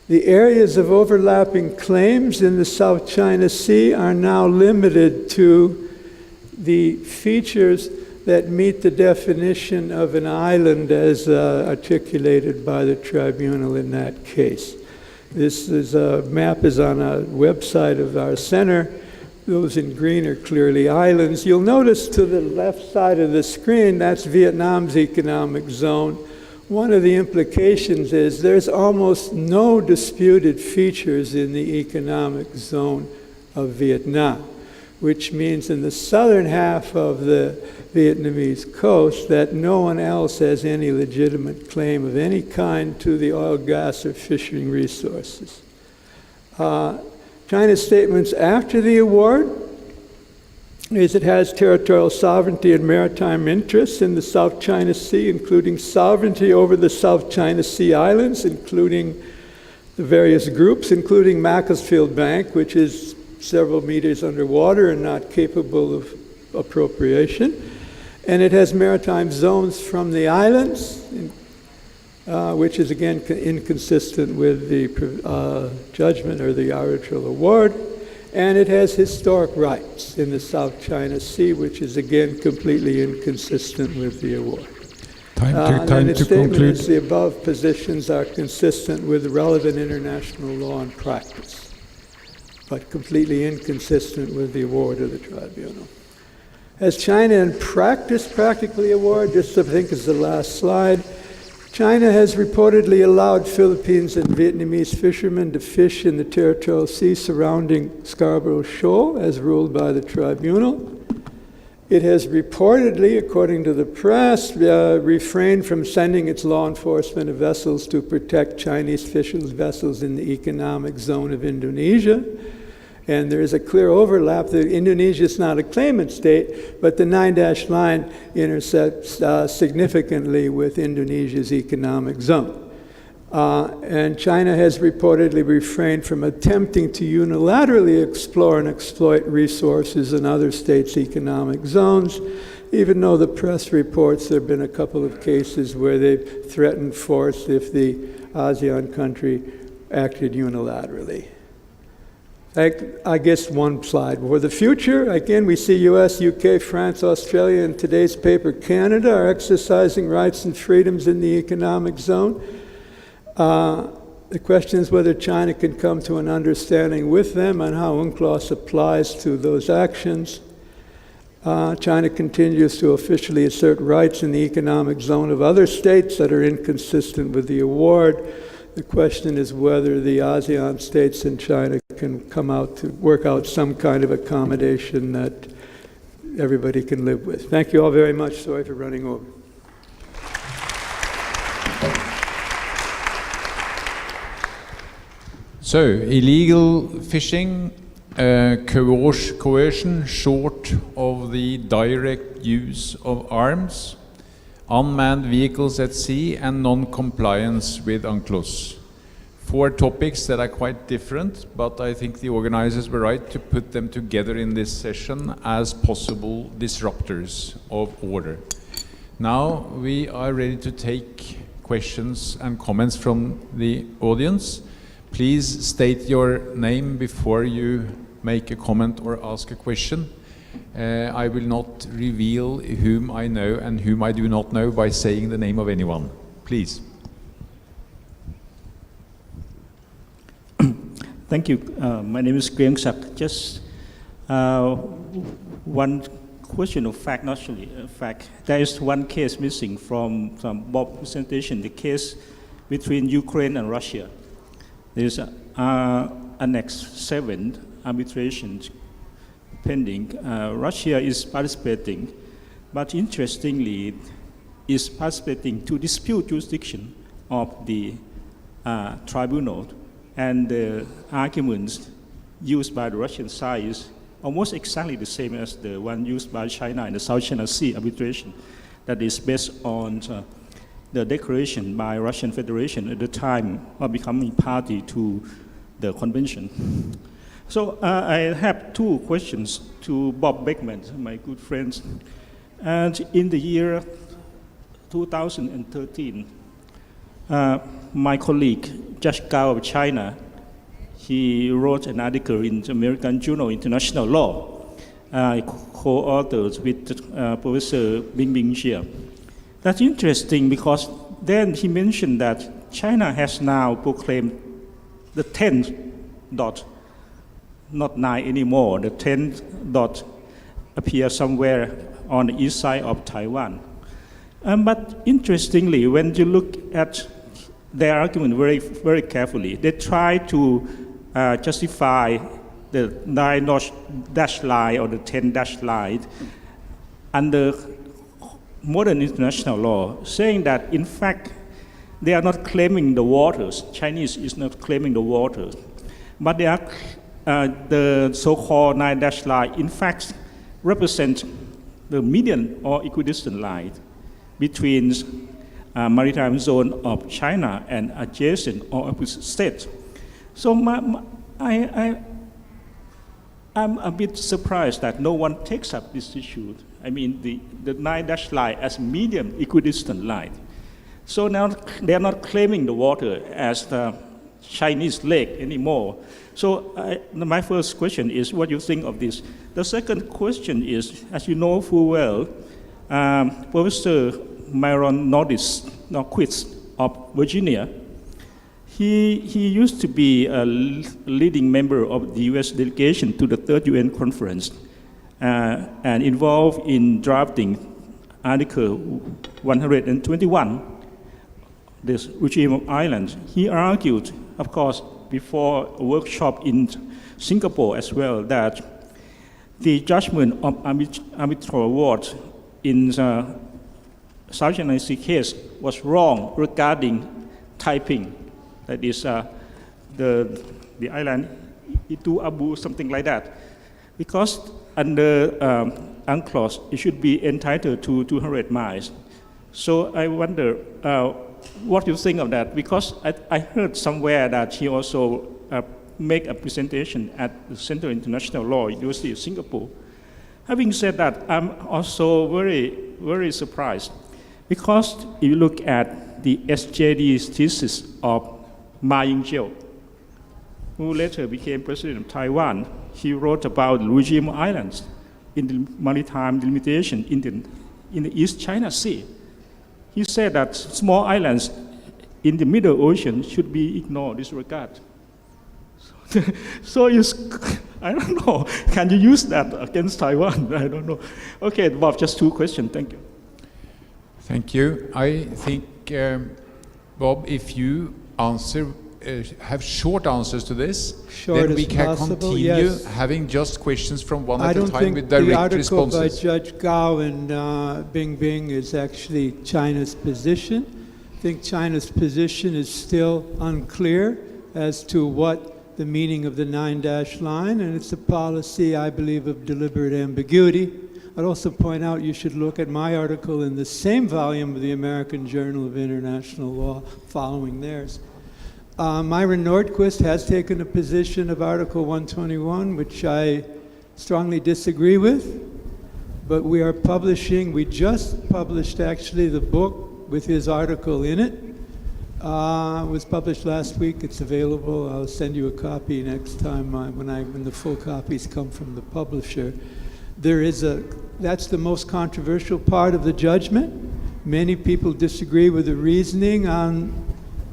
areas of overlapping claims in the South China Sea are now limited to the features that meet the definition of an island as articulated by the tribunal in that case. This is map is on a website of our center. Those in green are clearly islands. You'll notice to the left side of the screen, that's Vietnam's economic zone. One of the implications is there's almost no disputed features in the economic zone of Vietnam, which means in the southern half of the Vietnamese coast that no one else has any legitimate claim of any kind to the oil, gas, or fishing resources. China's statements after the award is it has territorial sovereignty and maritime interests in the South China Sea, including sovereignty over the South China Sea islands, including the various groups, including Macclesfield Bank, which is several meters underwater and not capable of appropriation. And it has maritime zones from the islands, which is again inconsistent with the judgment or the arbitral award. And it has historic rights in the South China Sea, which is again completely inconsistent with the award. Time to conclude. The above positions are consistent with relevant international law and practice, but completely inconsistent with the award of the tribunal. Has China in practice practically award? Just I think is the last slide. China has reportedly allowed Philippines and Vietnamese fishermen to fish in the territorial sea surrounding Scarborough Shoal, as ruled by the tribunal. It has reportedly, according to the press, refrained from sending its law enforcement vessels to protect Chinese fishing vessels in the economic zone of Indonesia. And there is a clear overlap that Indonesia is not a claimant state, but the 9-dash line intersects significantly with Indonesia's economic zone. And China has reportedly refrained from attempting to unilaterally explore and exploit resources in other states' economic zones, even though the press reports there have been a couple of cases where they've threatened force if the ASEAN country acted unilaterally. I guess one slide. For the future, again, we see US, UK, France, Australia, and today's paper, Canada, are exercising rights and freedoms in the economic zone. The question is whether China can come to an understanding with them on how UNCLOS applies to those actions. China continues to officially assert rights in the economic zone of other states that are inconsistent with the award. The question is whether the ASEAN states and China can come out to work out some kind of accommodation that everybody can live with. Thank you all very much. Sorry for running over. So, illegal fishing, coercion short of the direct use of arms, unmanned vehicles at sea, and non-compliance with UNCLOS. 4 topics that are quite different, but I think the organizers were right to put them together in this session as possible disruptors of order. Now we are ready to take questions and comments from the audience. Please state your name before you make a comment or ask a question. I will not reveal whom I know and whom I do not know by saying the name of anyone. Please. Thank you. My name is Kriang Sak. Just one question of fact, not actually a fact. There is one case missing from Bob's presentation, the case between Ukraine and Russia. There is Annex 7 arbitration pending. Russia is participating, but interestingly, is participating to dispute jurisdiction of the tribunal, and the arguments used by the Russian side is almost exactly the same as the one used by China in the South China Sea arbitration, that is based on the declaration by Russian Federation at the time of becoming party to the convention. So I have 2 questions to Bob Beckman, my good friend. And in the year 2013, my colleague, Josh Gao of China, he wrote an article in the American Journal International Law, co-authored with Professor Bingbing Xie. That's interesting because then he mentioned that China has now proclaimed the 10th dot, not 9 anymore, the 10th dot appears somewhere on the east side of Taiwan. But interestingly, when you look at their argument very, very carefully, they try to justify the 9-dash line or the 10-dash line under modern international law, saying that in fact they are not claiming the waters. Chinese is not claiming the waters, but they are the so-called 9-dash line. In fact, represent the median or equidistant line between maritime zone of China and adjacent or opposite states. So I'm a bit surprised that no one takes up this issue. I mean, the 9-dash line as medium equidistant line. So now they are not claiming the water as the Chinese lake anymore. So my first question is, what do you think of this? The second question is, as you know full well, Professor Myron Norquist of Virginia, he used to be a leading member of the US delegation to the 3rd UN conference and involved in drafting Article 121, this regime of islands. He argued, of course, before a workshop in Singapore as well, that the judgment of arbitral award in the South China Sea case was wrong regarding Taiping, that is the island itu Abu, something like that. Because under UNCLOS, it should be entitled to 200 miles. So I wonder what you think of that, because I heard somewhere that he also make a presentation at the Center of International Law, University of Singapore. Having said that, I'm also very, very surprised, because if you look at the SJD's thesis of Ma Ying-jeou, who later became president of Taiwan, he wrote about regime islands in the maritime delimitation in the East China Sea. He said that small islands in the Middle Ocean should be ignored, disregarded. So I don't know, can you use that against Taiwan? I don't know. Okay, Bob, just two questions, thank you. Thank you. I think, Bob, if you have short answers to this, then we can continue having just questions from one at a time with direct responses. I don't think the article by Judge Gao and Bing Bing is actually China's position. I think China's position is still unclear as to what the meaning of the 9-dash line, and it's a policy, I believe, of deliberate ambiguity. I'd also point out you should look at my article in the same volume of the American Journal of International Law following theirs. Myron Nordquist has taken a position of Article 121, which I strongly disagree with, but we just published actually the book with his article in it. It was published last week. It's available. I'll send you a copy next time when the full copies come from the publisher. That's the most controversial part of the judgment. Many people disagree with the reasoning on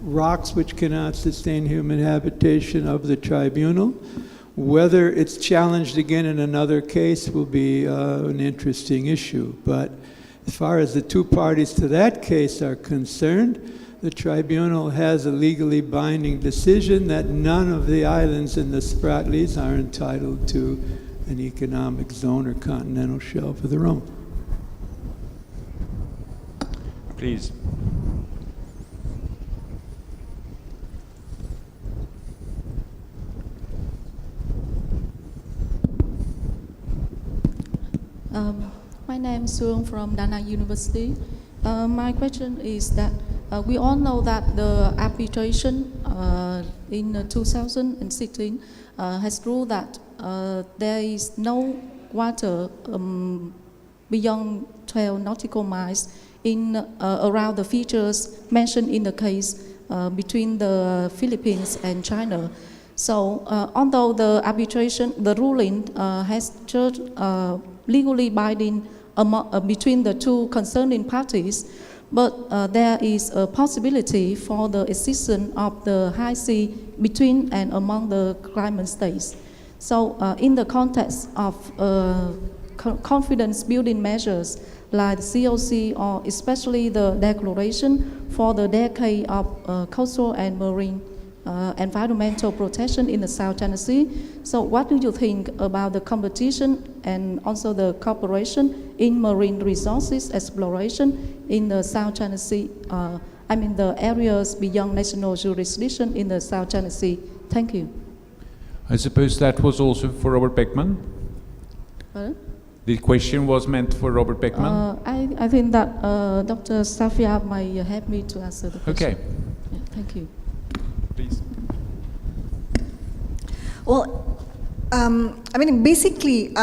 rocks which cannot sustain human habitation of the tribunal. Whether it's challenged again in another case will be an interesting issue. But as far as the two parties to that case are concerned, the tribunal has a legally binding decision that none of the islands in the Spratlys are entitled to an economic zone or continental shelf of their own. Please. My name is Suong from Da Nang University. My question is that we all know that the arbitration in 2016 has ruled that there is no water beyond 12 nautical miles in around the features mentioned in the case between the Philippines and China. So although the arbitration, the ruling has just legally binding between the two concerning parties, but there is a possibility for the existence of the high sea between and among the claimant states. So in the context of confidence building measures like the COC or especially the declaration for the decade of coastal and marine environmental protection in the South China Sea. So what do you think about the competition and also the cooperation in marine resources exploration in the South China Sea? The areas beyond national jurisdiction in the South China Sea. Thank you. I suppose that was also for Robert Beckman? The question was meant for Robert Beckman? I think that Dr. Shafiah might help me to answer the question. Okay. Yeah, thank you. Please. Well, basically,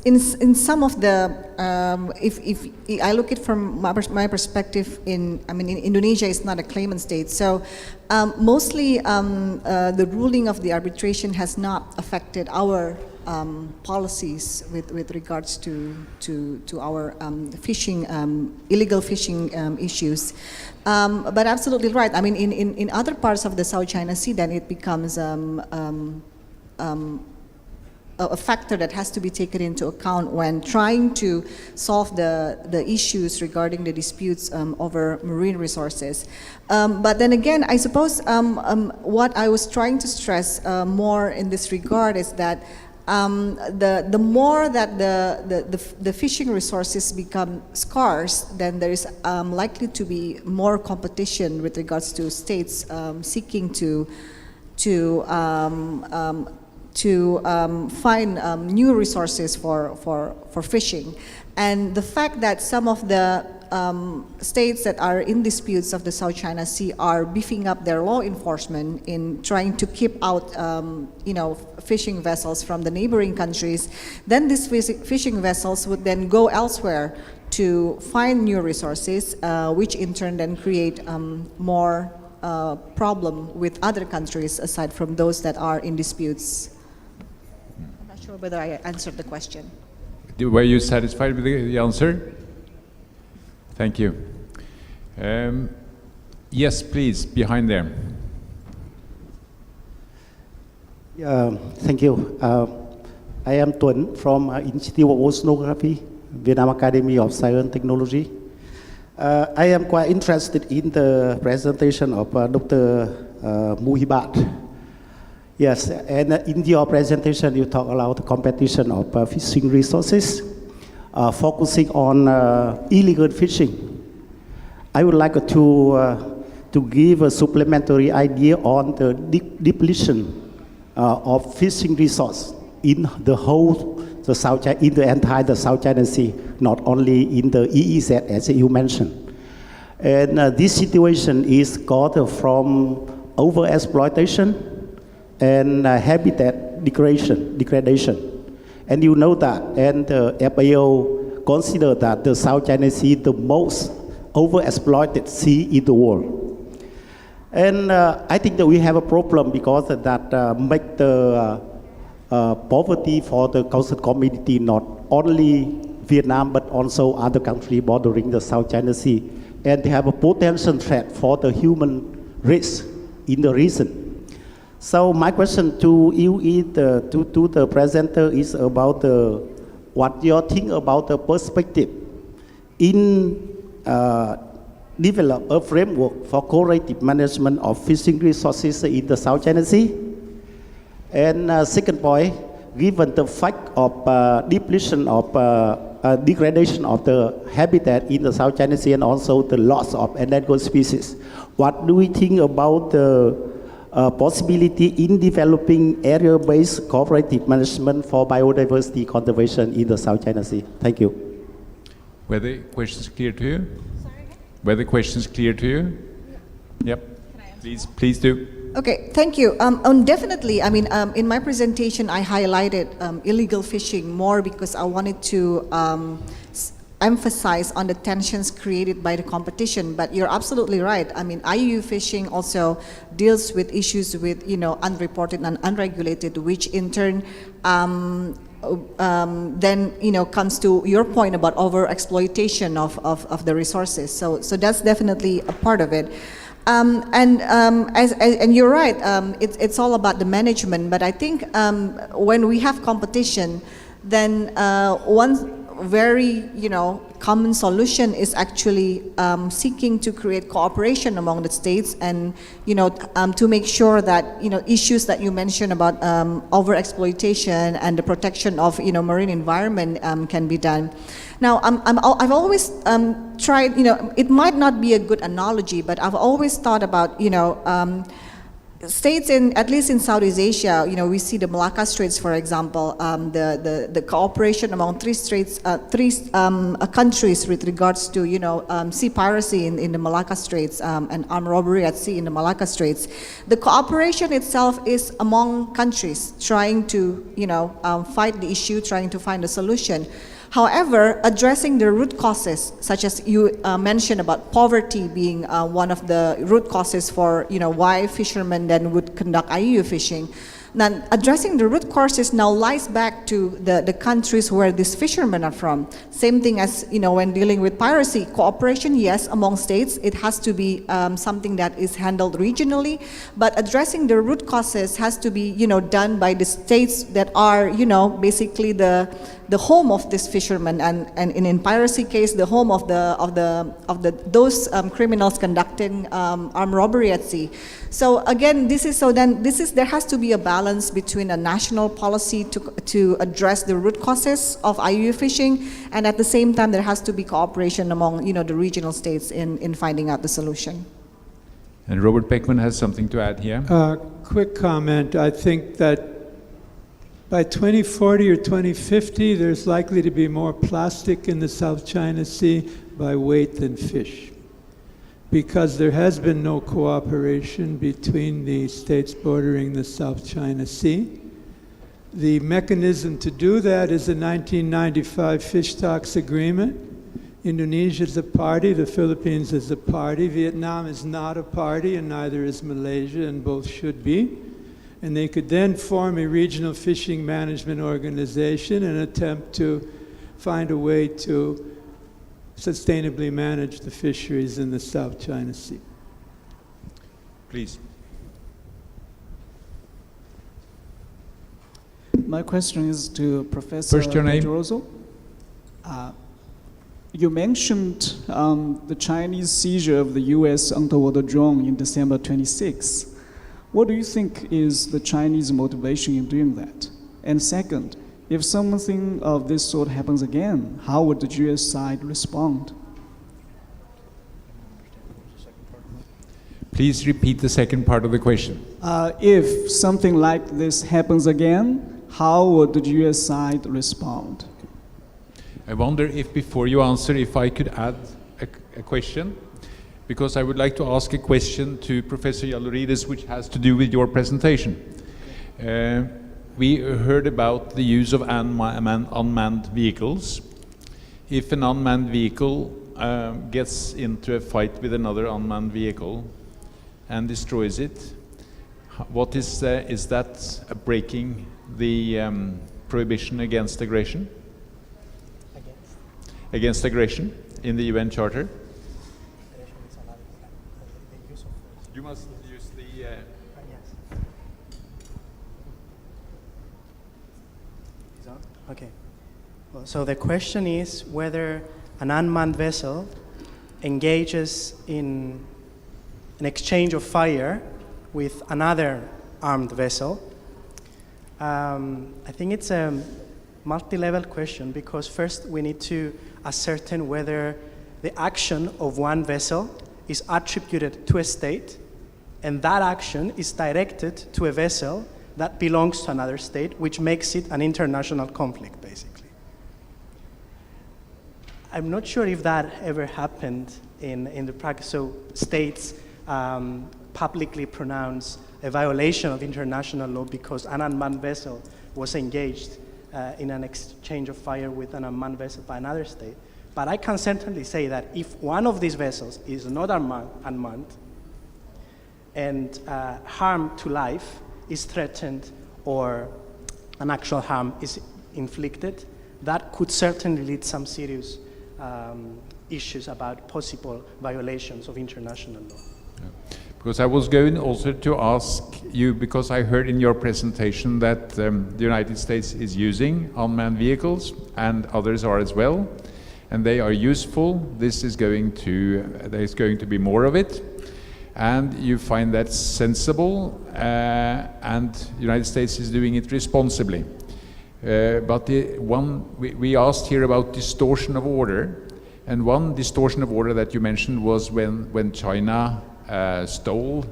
in some of the, if I look at it from my perspective, in Indonesia is not a claimant state, so mostly the ruling of the arbitration has not affected our policies with regards to our fishing, illegal fishing issues. But absolutely right. In other parts of the South China Sea, then it becomes a factor that has to be taken into account when trying to solve the issues regarding the disputes over marine resources. But then again, I suppose what I was trying to stress more in this regard is that the more that the fishing resources become scarce, then there is likely to be more competition with regards to states seeking to to find new resources for fishing. And the fact that some of the states that are in disputes of the South China Sea are beefing up their law enforcement in trying to keep out, fishing vessels from the neighboring countries, then these fishing vessels would then go elsewhere to find new resources, which in turn then create more problem with other countries aside from those that are in disputes. I'm not sure whether I answered the question. Were you satisfied with the answer? Thank you. Yes, please, behind there. Thank you. I am Tuấn from Institute of Oceanography, Vietnam Academy of Science and Technology. I am quite interested in the presentation of Dr. Muhibat. Yes, and in your presentation you talk about the competition of fishing resources, focusing on illegal fishing. I would like to give a supplementary idea on the depletion of fishing resource in the whole in the entire South China Sea, not only in the EEZ as you mentioned. And this situation is caused from overexploitation and habitat degradation. And you know that, and the FAO consider that the South China Sea the most overexploited sea in the world. And I think that we have a problem because that make the poverty for the coastal community, not only Vietnam, but also other countries bordering the South China Sea. And they have a potential threat for the human race in the region. So my question to you is, to the presenter is about what you think about the perspective in develop a framework for cooperative management of fishing resources in the South China Sea. And second point, given the fact of depletion of degradation of the habitat in the South China Sea and also the loss of endangered species, what do we think about the possibility in developing area-based cooperative management for biodiversity conservation in the South China Sea? Thank you. Were the questions clear to you? Sorry? Were the questions clear to you? Yep. Please do. Okay, thank you. Definitely, I mean, in my presentation, I highlighted illegal fishing more because I wanted to emphasize on the tensions created by the competition. But you're absolutely right. I mean, IUU fishing also deals with issues with, unreported and unregulated, which in turn then comes to your point about overexploitation of the resources. So that's definitely a part of it. And you're right, it's all about the management, but I think when we have competition, then one very common solution is actually seeking to create cooperation among the states and to make sure that issues that you mentioned about overexploitation and the protection of marine environment can be done. Now, I've always tried, it might not be a good analogy, but I've always thought about, states at least in Southeast Asia, we see the Malacca Straits, for example, the cooperation among three countries with regards to, sea piracy in the Malacca Straits and armed robbery at sea in the Malacca Straits. The cooperation itself is among countries trying to, fight the issue, trying to find a solution. However, addressing the root causes, such as you mentioned about poverty being one of the root causes for why fishermen then would conduct IUU fishing. Now, addressing the root causes now lies back to the countries where these fishermen are from. Same thing as when dealing with piracy, cooperation, yes, among states, it has to be something that is handled regionally, but addressing the root causes has to be done by the states that are basically the home of these fishermen, and in piracy case, the home of those criminals conducting armed robbery at sea. So again, there has to be a balance between a national policy to address the root causes of IUU fishing, and at the same time there has to be cooperation among the regional states in finding out the solution. And Robert Beckman has something to add here. Quick comment. I think that by 2040 or 2050, there's likely to be more plastic in the South China Sea by weight than fish, because there has been no cooperation between the states bordering the South China Sea. The mechanism to do that is the 1995 Fish Stocks Agreement. Indonesia is a party, the Philippines is a party, Vietnam is not a party, and neither is Malaysia, and both should be. And they could then form a regional fishing management organization and attempt to find a way to sustainably manage the fisheries in the South China Sea. Please. My question is to Professor First, your name. Pedrozo. You mentioned the Chinese seizure of the U.S. underwater drone in December 26. What do you think is the Chinese motivation in doing that? And second, if something of this sort happens again, how would the U.S. side respond? Please repeat the second part of the question. If something like this happens again, how would the U.S. side respond? I wonder if before you answer, if I could add a question, because I would like to ask a question to Professor Yiallourides, which has to do with your presentation. We heard about the use of unmanned vehicles. If an unmanned vehicle gets into a fight with another unmanned vehicle and destroys it, what is that breaking the prohibition against aggression? Against aggression in the UN Charter? You must use the... Okay. Well, so the question is whether an unmanned vessel engages in an exchange of fire with another armed vessel. I think it's a multi-level question, because first we need to ascertain whether the action of one vessel is attributed to a state, and that action is directed to a vessel that belongs to another state, which makes it an international conflict, basically. I'm not sure if that ever happened in the practice. So states publicly pronounce a violation of international law because an unmanned vessel was engaged in an exchange of fire with an unmanned vessel by another state. But I can certainly say that if one of these vessels is not unmanned and harm to life is threatened or an actual harm is inflicted, that could certainly lead some serious issues about possible violations of international law. Yeah. Because I was going also to ask you, because I heard in your presentation that the United States is using unmanned vehicles, and others are as well, and they are useful. There's going to be more of it, and you find that sensible, and the United States is doing it responsibly. But we asked here about distortion of order, and one distortion of order that you mentioned was when China stole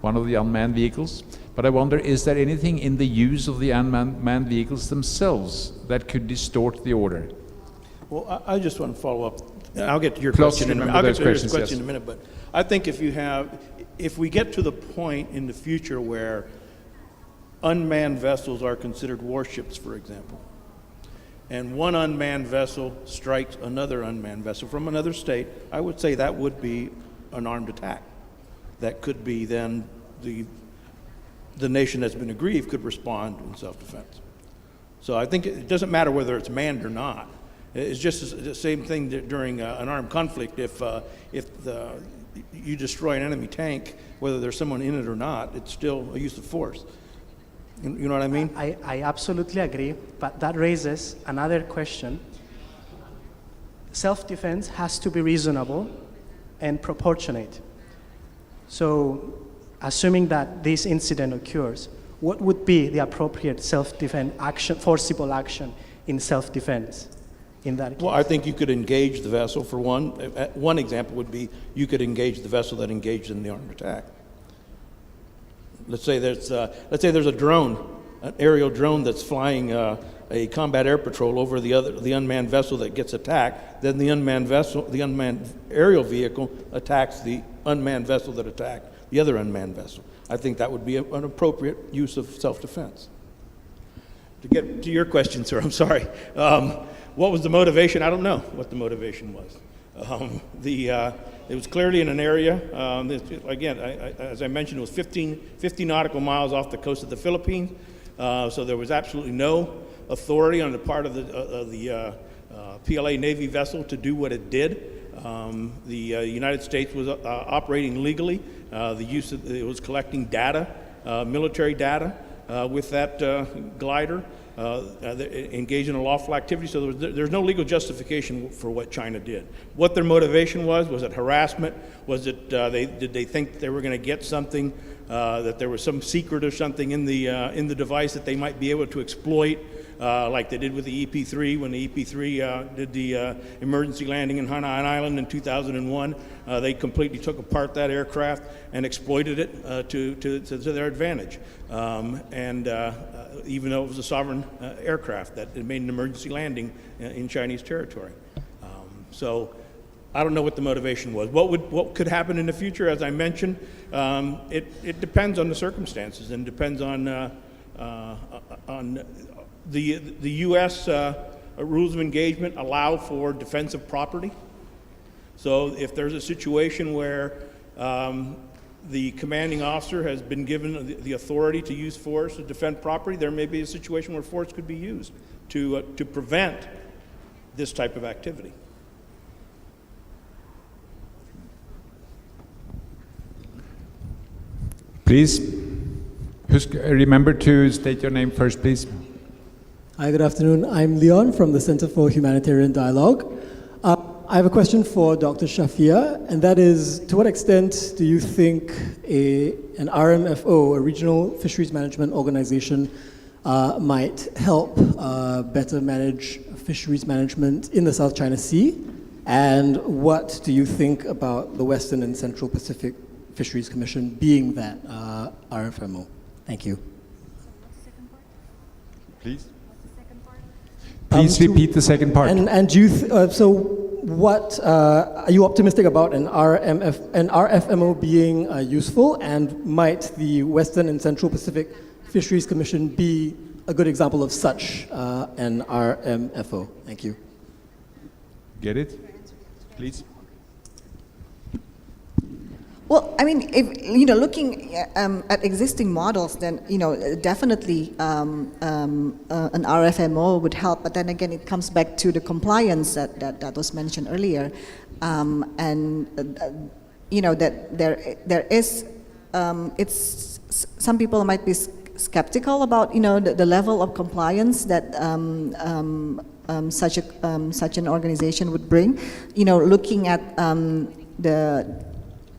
one of the unmanned vehicles. But I wonder, is there anything in the use of the unmanned vehicles themselves that could distort the order? Well, I just want to follow up. I'll get to your Plus, question in a minute. remember I'll those get to your questions, question yes. in a minute. But I think if we get to the point in the future where unmanned vessels are considered warships, for example, and one unmanned vessel strikes another unmanned vessel from another state, I would say that would be an armed attack. That could be then the nation that's been aggrieved could respond in self-defense. So I think it doesn't matter whether it's manned or not. It's just the same thing during an armed conflict. If you destroy an enemy tank, whether there's someone in it or not, it's still a use of force. You know what I mean? I absolutely agree, but that raises another question. Self-defense has to be reasonable and proportionate. So, assuming that this incident occurs, what would be the appropriate self-defense action, forcible action in self-defense in that case? Well, I think you could engage the vessel for one. One example would be you could engage the vessel that engaged in the armed attack. let's say there's a drone, an aerial drone that's flying a combat air patrol over the unmanned vessel that gets attacked. Then the unmanned aerial vehicle attacks the unmanned vessel that attacked the other unmanned vessel. I think that would be an appropriate use of self-defense. To get to your question, sir, I'm sorry. What was the motivation? I don't know what the motivation was. It was clearly in an area, again, as I mentioned, it was 50 nautical miles off the coast of the Philippines, so there was absolutely no authority on the part of the PLA Navy vessel to do what it did. The United States was operating legally. It was collecting data, military data, with that glider, engaged in a lawful activity. So there's no legal justification for what China did. What their motivation was it harassment? Was it did they think they were going to get something, that there was some secret or something in the device that they might be able to exploit, like they did with the EP-3 when the EP-3 did the emergency landing in Hainan Island in 2001. They completely took apart that aircraft and exploited it to their advantage. Even though it was a sovereign aircraft that it made an emergency landing in Chinese territory. So I don't know what the motivation was. What could happen in the future? As I mentioned, it depends on the circumstances and depends on the U.S. Rules of engagement allow for defense of property. So if there's a situation where the commanding officer has been given the authority to use force to defend property, there may be a situation where force could be used to prevent this type of activity. Please, remember to state your name first, please. Hi, good afternoon. I'm Leon from the Center for Humanitarian Dialogue. I have a question for Dr. Shafiah, and that is, to what extent do you think an RMFO, a regional fisheries management organization, might help better manage fisheries management in the South China Sea? And what do you think about the Western and Central Pacific Fisheries Commission being that RFMO? Thank you. Please. Please repeat the second part. And do you what are you optimistic about an RFMO being useful, and might the Western and Central Pacific Fisheries Commission be a good example of such an RMFO? Thank you. Get it? Please. Well, I mean, if, looking at existing models, then, definitely an RFMO would help. But then again, it comes back to the compliance that was mentioned earlier. That there is, some people might be skeptical about, the level of compliance that such an organization would bring. Looking at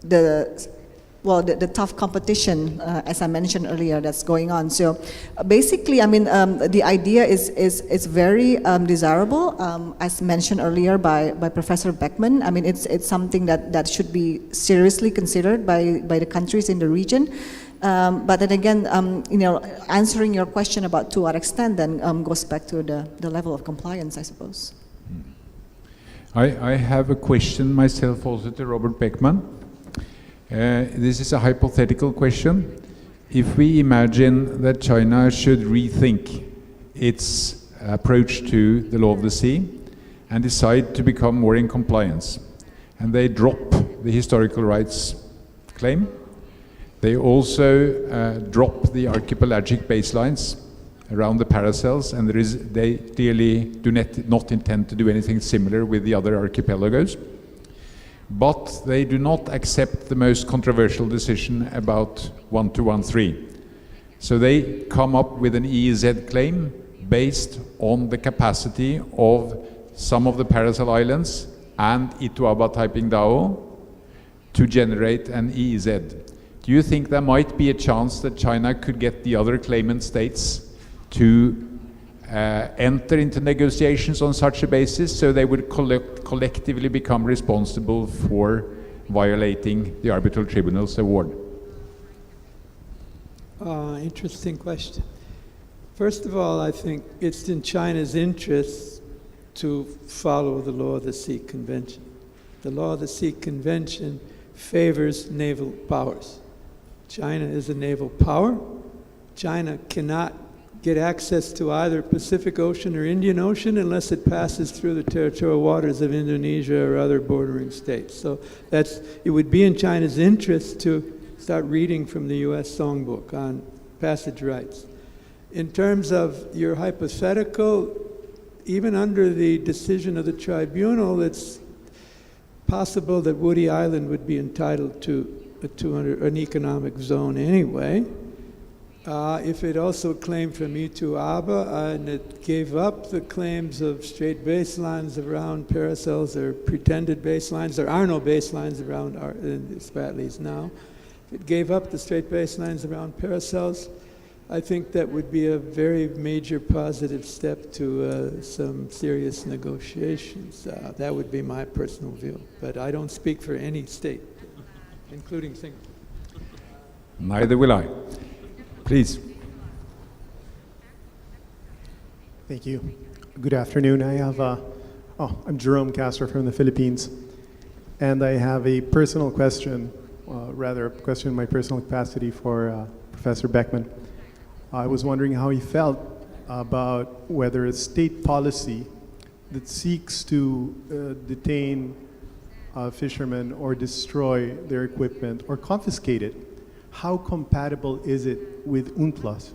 the tough competition, as I mentioned earlier, that's going on. So basically, I mean, the idea is very desirable, as mentioned earlier by Professor Beckman. I mean, it's something that should be seriously considered by the countries in the region. But then again, answering your question about to what extent then goes back to the level of compliance, I suppose. I have a question myself also to Robert Beckman. This is a hypothetical question. If we imagine that China should rethink its approach to the law of the sea and decide to become more in compliance, and they drop the historical rights claim, they also drop the archipelagic baselines around the paracels, and they clearly do not intend to do anything similar with the other archipelagos. But they do not accept the most controversial decision about 1213. So they come up with an EEZ claim based on the capacity of some of the paracel islands and Ituaba Taiping Dao to generate an EEZ. Do you think there might be a chance that China could get the other claimant states to enter into negotiations on such a basis, so they would collectively become responsible for violating the arbitral tribunal's award? Interesting question. First of all, I think it's in China's interest to follow the Law of the Sea Convention. The Law of the Sea Convention favors naval powers. China is a naval power. China cannot get access to either Pacific Ocean or Indian Ocean unless it passes through the territorial waters of Indonesia or other bordering states. So it would be in China's interest to start reading from the U.S. Songbook on passage rights. In terms of your hypothetical, even under the decision of the tribunal, it's possible that Woody Island would be entitled to an economic zone anyway. If it also claimed from Ituaba and it gave up the claims of straight baselines around Paracels or pretended baselines, there are no baselines around Spratlys now. If it gave up the straight baselines around Paracels, I think that would be a very major positive step to some serious negotiations. That would be my personal view, but I don't speak for any state, including Singapore. Neither will I. Please. Thank you. Good afternoon. I'm Jerome Castro from the Philippines, and I have a personal question, rather a question in my personal capacity for Professor Beckman. I was wondering how he felt about whether a state policy that seeks to detain fishermen or destroy their equipment or confiscate it, how compatible is it with UNCLOS?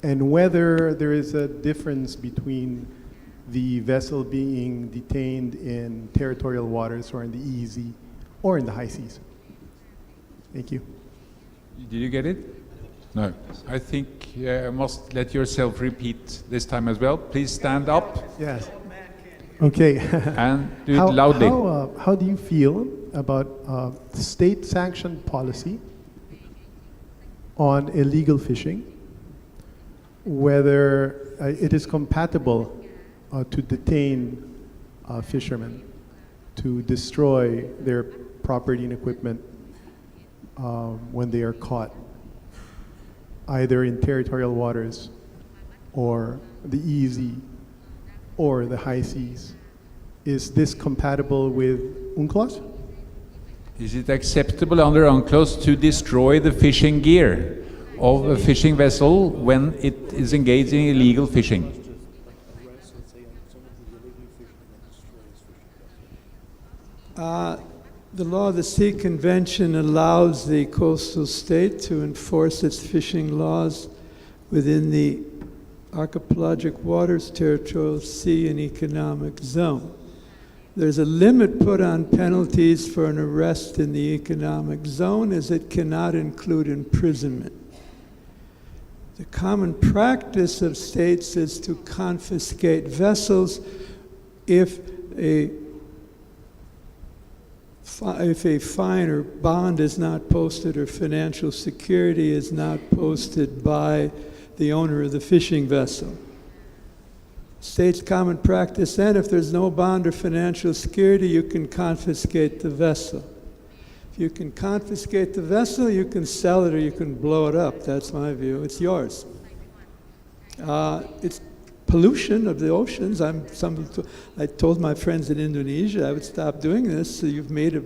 And whether there is a difference between the vessel being detained in territorial waters or in the EEZ or in the high seas. Thank you. Did you get it? No. I think you must let yourself repeat this time as well. Please stand up. Yes. Okay. And do it loudly. How do you feel about state-sanctioned policy on illegal fishing, whether it is compatible to detain fishermen, to destroy their property and equipment when they are caught, either in territorial waters or the EEZ or the high seas. Is this compatible with UNCLOS? Is it acceptable under UNCLOS to destroy the fishing gear of a fishing vessel when it is engaged in illegal fishing? The Law of the Sea Convention allows the coastal state to enforce its fishing laws within the archipelagic waters, territorial sea, and economic zone. There's a limit put on penalties for an arrest in the economic zone, as it cannot include imprisonment. The common practice of states is to confiscate vessels if a fine or bond is not posted or financial security is not posted by the owner of the fishing vessel. State's common practice then, if there's no bond or financial security, you can confiscate the vessel. If you can confiscate the vessel, you can sell it or you can blow it up. That's my view. It's yours. It's pollution of the oceans. I told my friends in Indonesia I would stop doing this, so you've made a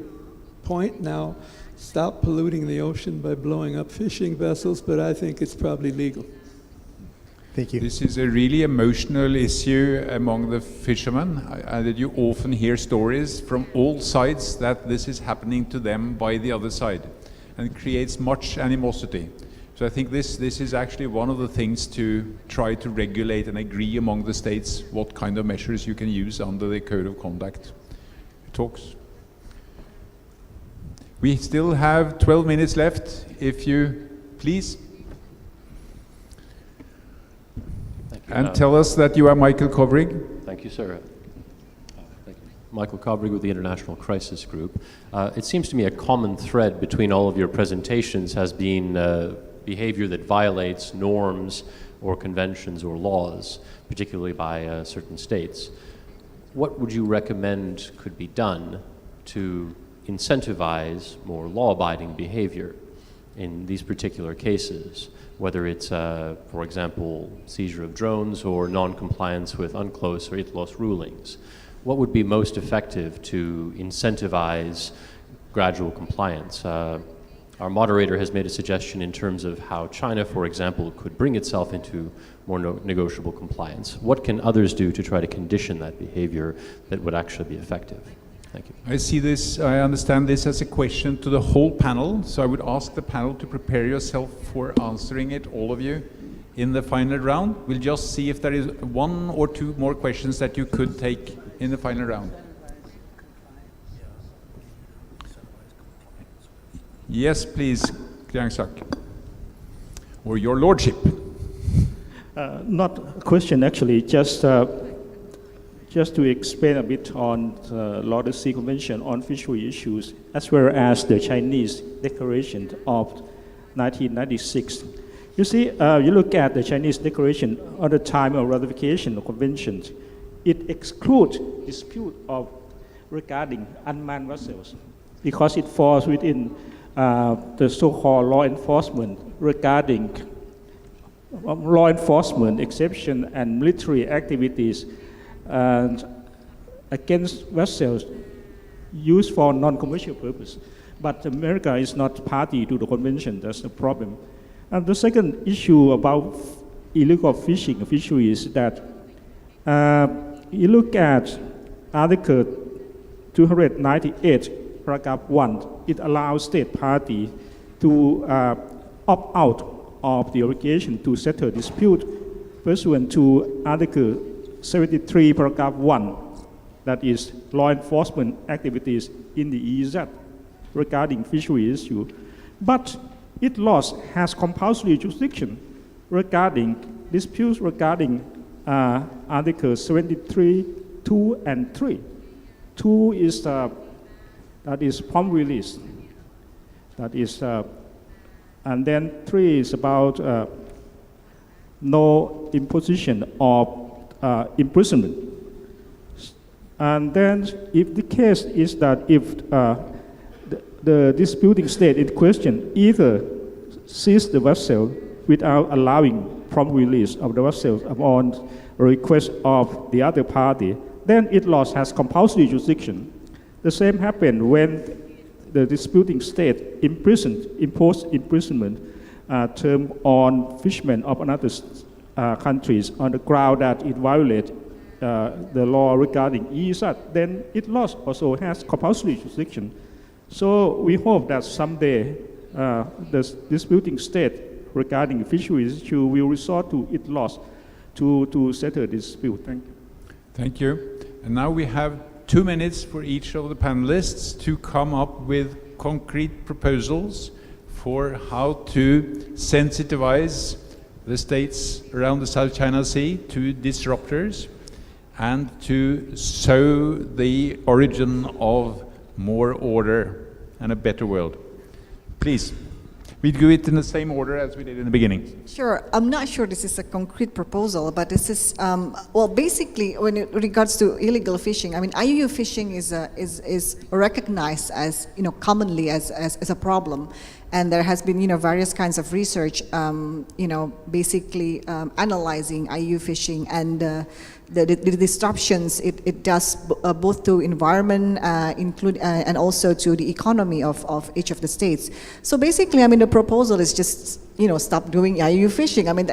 point now. Stop polluting the ocean by blowing up fishing vessels, but I think it's probably legal. Thank you. This is a really emotional issue among the fishermen, and that you often hear stories from all sides that this is happening to them by the other side, and it creates much animosity. So I think this is actually one of the things to try to regulate and agree among the states what kind of measures you can use under the Code of Conduct talks. We still have 12 minutes left, if you please. And tell us that you are Michael Kovrig. Thank you, sir. Thank you. Michael Kovrig with the International Crisis Group. It seems to me a common thread between all of your presentations has been behavior that violates norms or conventions or laws, particularly by certain states. What would you recommend could be done to incentivize more law-abiding behavior in these particular cases, whether it's, for example, seizure of drones or non-compliance with UNCLOS or ITLOS rulings? What would be most effective to incentivize gradual compliance? Our moderator has made a suggestion in terms of how China, for example, could bring itself into more negotiable compliance. What can others do to try to condition that behavior that would actually be effective? Thank you. I understand this as a question to the whole panel, so I would ask the panel to prepare yourself for answering it, all of you, in the final round. We'll just see if there is one or two more questions that you could take in the final round. Yes, please, Kriangsak. Or your lordship. Not a question, actually, just to explain a bit on the Lord Sea Convention on fishery issues, as well as the Chinese Declaration of 1996. You see, you look at the Chinese Declaration at the time of ratification of conventions, it excludes dispute regarding unmanned vessels because it falls within the so-called law enforcement regarding law enforcement exception and military activities against vessels used for non-commercial purpose. But America is not party to the convention, that's the problem. And the second issue about illegal fishing fisheries is that you look at Article 298, paragraph 1, it allows state party to opt out of the obligation to settle dispute pursuant to Article 73, paragraph 1, that is law enforcement activities in the EEZ regarding fishery issue. But ITLOS has compulsory jurisdiction regarding disputes regarding Article 73, 2 and 3. 2 is that is prompt release. That is, and then 3 is about no imposition of imprisonment. And then if the case is that if the disputing state in question either seize the vessel without allowing prompt release of the vessel upon request of the other party, then ITLOS has compulsory jurisdiction. The same happened when the disputing state imposed imprisonment term on fishermen of another countries on the ground that it violates the law regarding EEZ, then ITLOS also has compulsory jurisdiction. So we hope that someday the disputing state regarding fisheries issue will resort to ITLOS to settle this dispute. Thank you. Thank you. And now we have 2 minutes for each of the panelists to come up with concrete proposals for how to sensitivize the states around the South China Sea to disruptors and to sow the origin of more order and a better world. Please. We do it in the same order as we did in the beginning. Sure. I'm not sure this is a concrete proposal, but this is, well, basically, when it regards to illegal fishing, I mean, IUU fishing is recognized as, commonly as a problem. And there has been, various kinds of research, basically analyzing IUU fishing and the disruptions it does both to environment, and also to the economy of each of the states. So basically, I mean, the proposal is just, stop doing IUU fishing. I mean,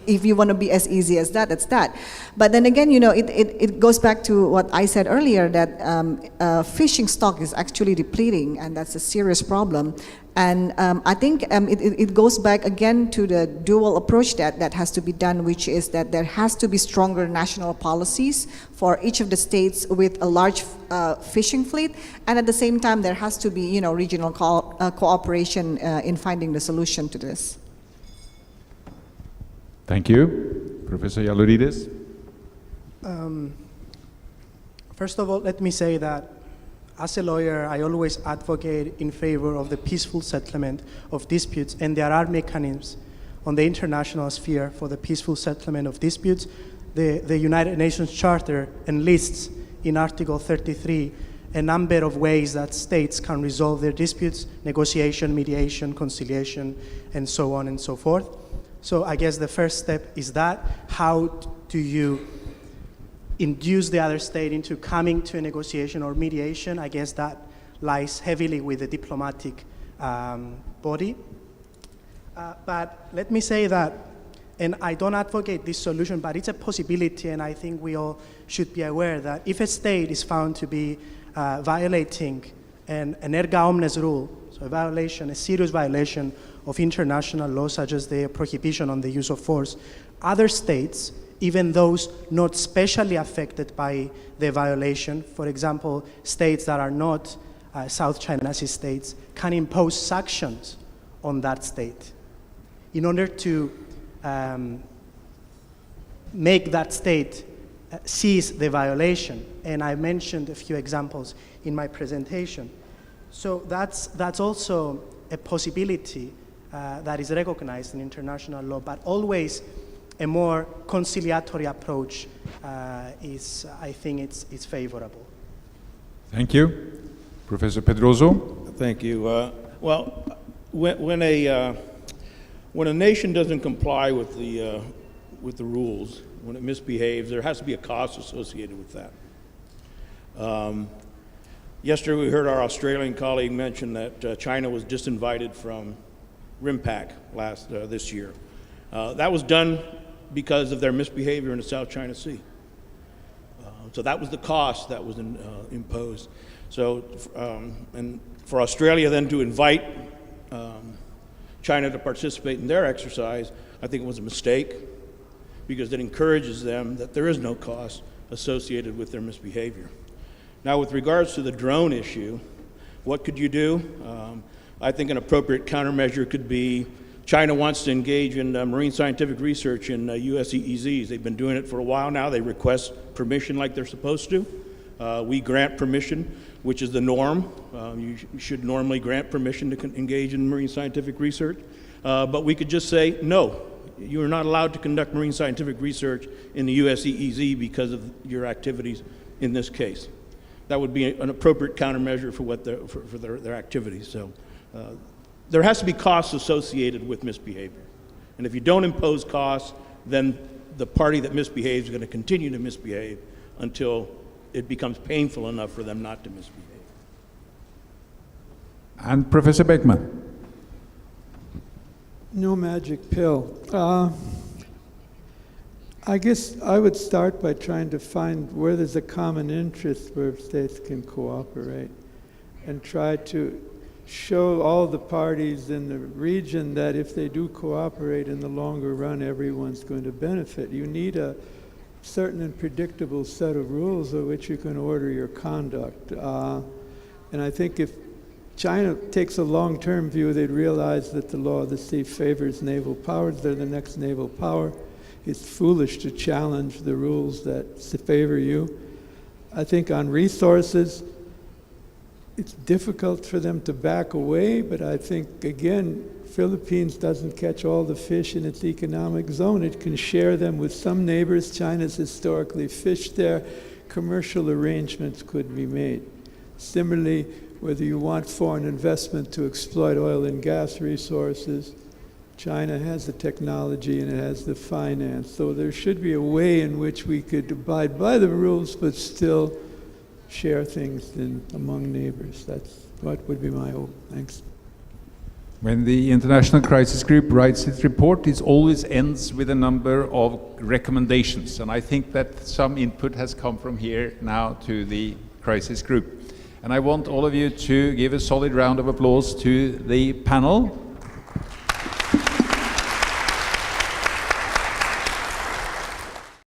if you want to be as easy as that, that's that. But then again, it goes back to what I said earlier, that fishing stock is actually depleting, and that's a serious problem. And I think it goes back again to the dual approach that has to be done, which is that there has to be stronger national policies for each of the states with a large fishing fleet, and at the same time there has to be regional cooperation in finding the solution to this. Thank you. Professor Yiallourides. First of all, let me say that as a lawyer, I always advocate in favor of the peaceful settlement of disputes, and there are mechanisms on the international sphere for the peaceful settlement of disputes. The United Nations Charter enlists in Article 33 a number of ways that states can resolve their disputes: negotiation, mediation, conciliation, and so on and so forth. So I guess the first step is that. How do you induce the other state into coming to a negotiation or mediation? I guess that lies heavily with the diplomatic body. But let me say that, and I don't advocate this solution, but it's a possibility, and I think we all should be aware that if a state is found to be violating an erga omnes rule, so a serious violation of international law, such as the prohibition on the use of force, other states, even those not specially affected by the violation, for example, states that are not South China Sea states, can impose sanctions on that state in order to make that state cease the violation. And I mentioned a few examples in my presentation. So that's also a possibility that is recognized in international law, but always a more conciliatory approach is, I think, it's favorable. Thank you. Professor Pedrozo. Thank you. Well, when a nation doesn't comply with the rules, when it misbehaves, there has to be a cost associated with that. Yesterday, we heard our Australian colleague mention that China was disinvited from RIMPAC this year. That was done because of their misbehavior in the South China Sea. So that was the cost that was imposed. So, and for Australia then to invite China to participate in their exercise, I think it was a mistake, because it encourages them that there is no cost associated with their misbehavior. Now, with regards to the drone issue, what could you do? I think an appropriate countermeasure could be China wants to engage in marine scientific research in US EEZs. They've been doing it for a while now. They request permission like they're supposed to. We grant permission, which is the norm. You should normally grant permission to engage in marine scientific research. But we could just say, no, you are not allowed to conduct marine scientific research in the US EEZ because of your activities in this case. That would be an appropriate countermeasure for what for their activities. So there has to be costs associated with misbehavior. And if you don't impose costs, then the party that misbehaves is going to continue to misbehave until it becomes painful enough for them not to misbehave. And Professor Beckman. No magic pill. I guess I would start by trying to find where there's a common interest where states can cooperate and try to show all the parties in the region that if they do cooperate in the longer run, everyone's going to benefit. You need a certain and predictable set of rules of which you can order your conduct. And I think if China takes a long-term view, they'd realize that the law of the sea favors naval powers. They're the next naval power. It's foolish to challenge the rules that favor you. I think on resources, it's difficult for them to back away, but I think, again, Philippines doesn't catch all the fish in its economic zone. It can share them with some neighbors. China's historically fished there. Commercial arrangements could be made. Similarly, whether you want foreign investment to exploit oil and gas resources, China has the technology and it has the finance. So there should be a way in which we could abide by the rules but still share things among neighbors. That's what would be my hope. Thanks. When the International Crisis Group writes its report, it always ends with a number of recommendations. And I think that some input has come from here now to the Crisis Group. And I want all of you to give a solid round of applause to the panel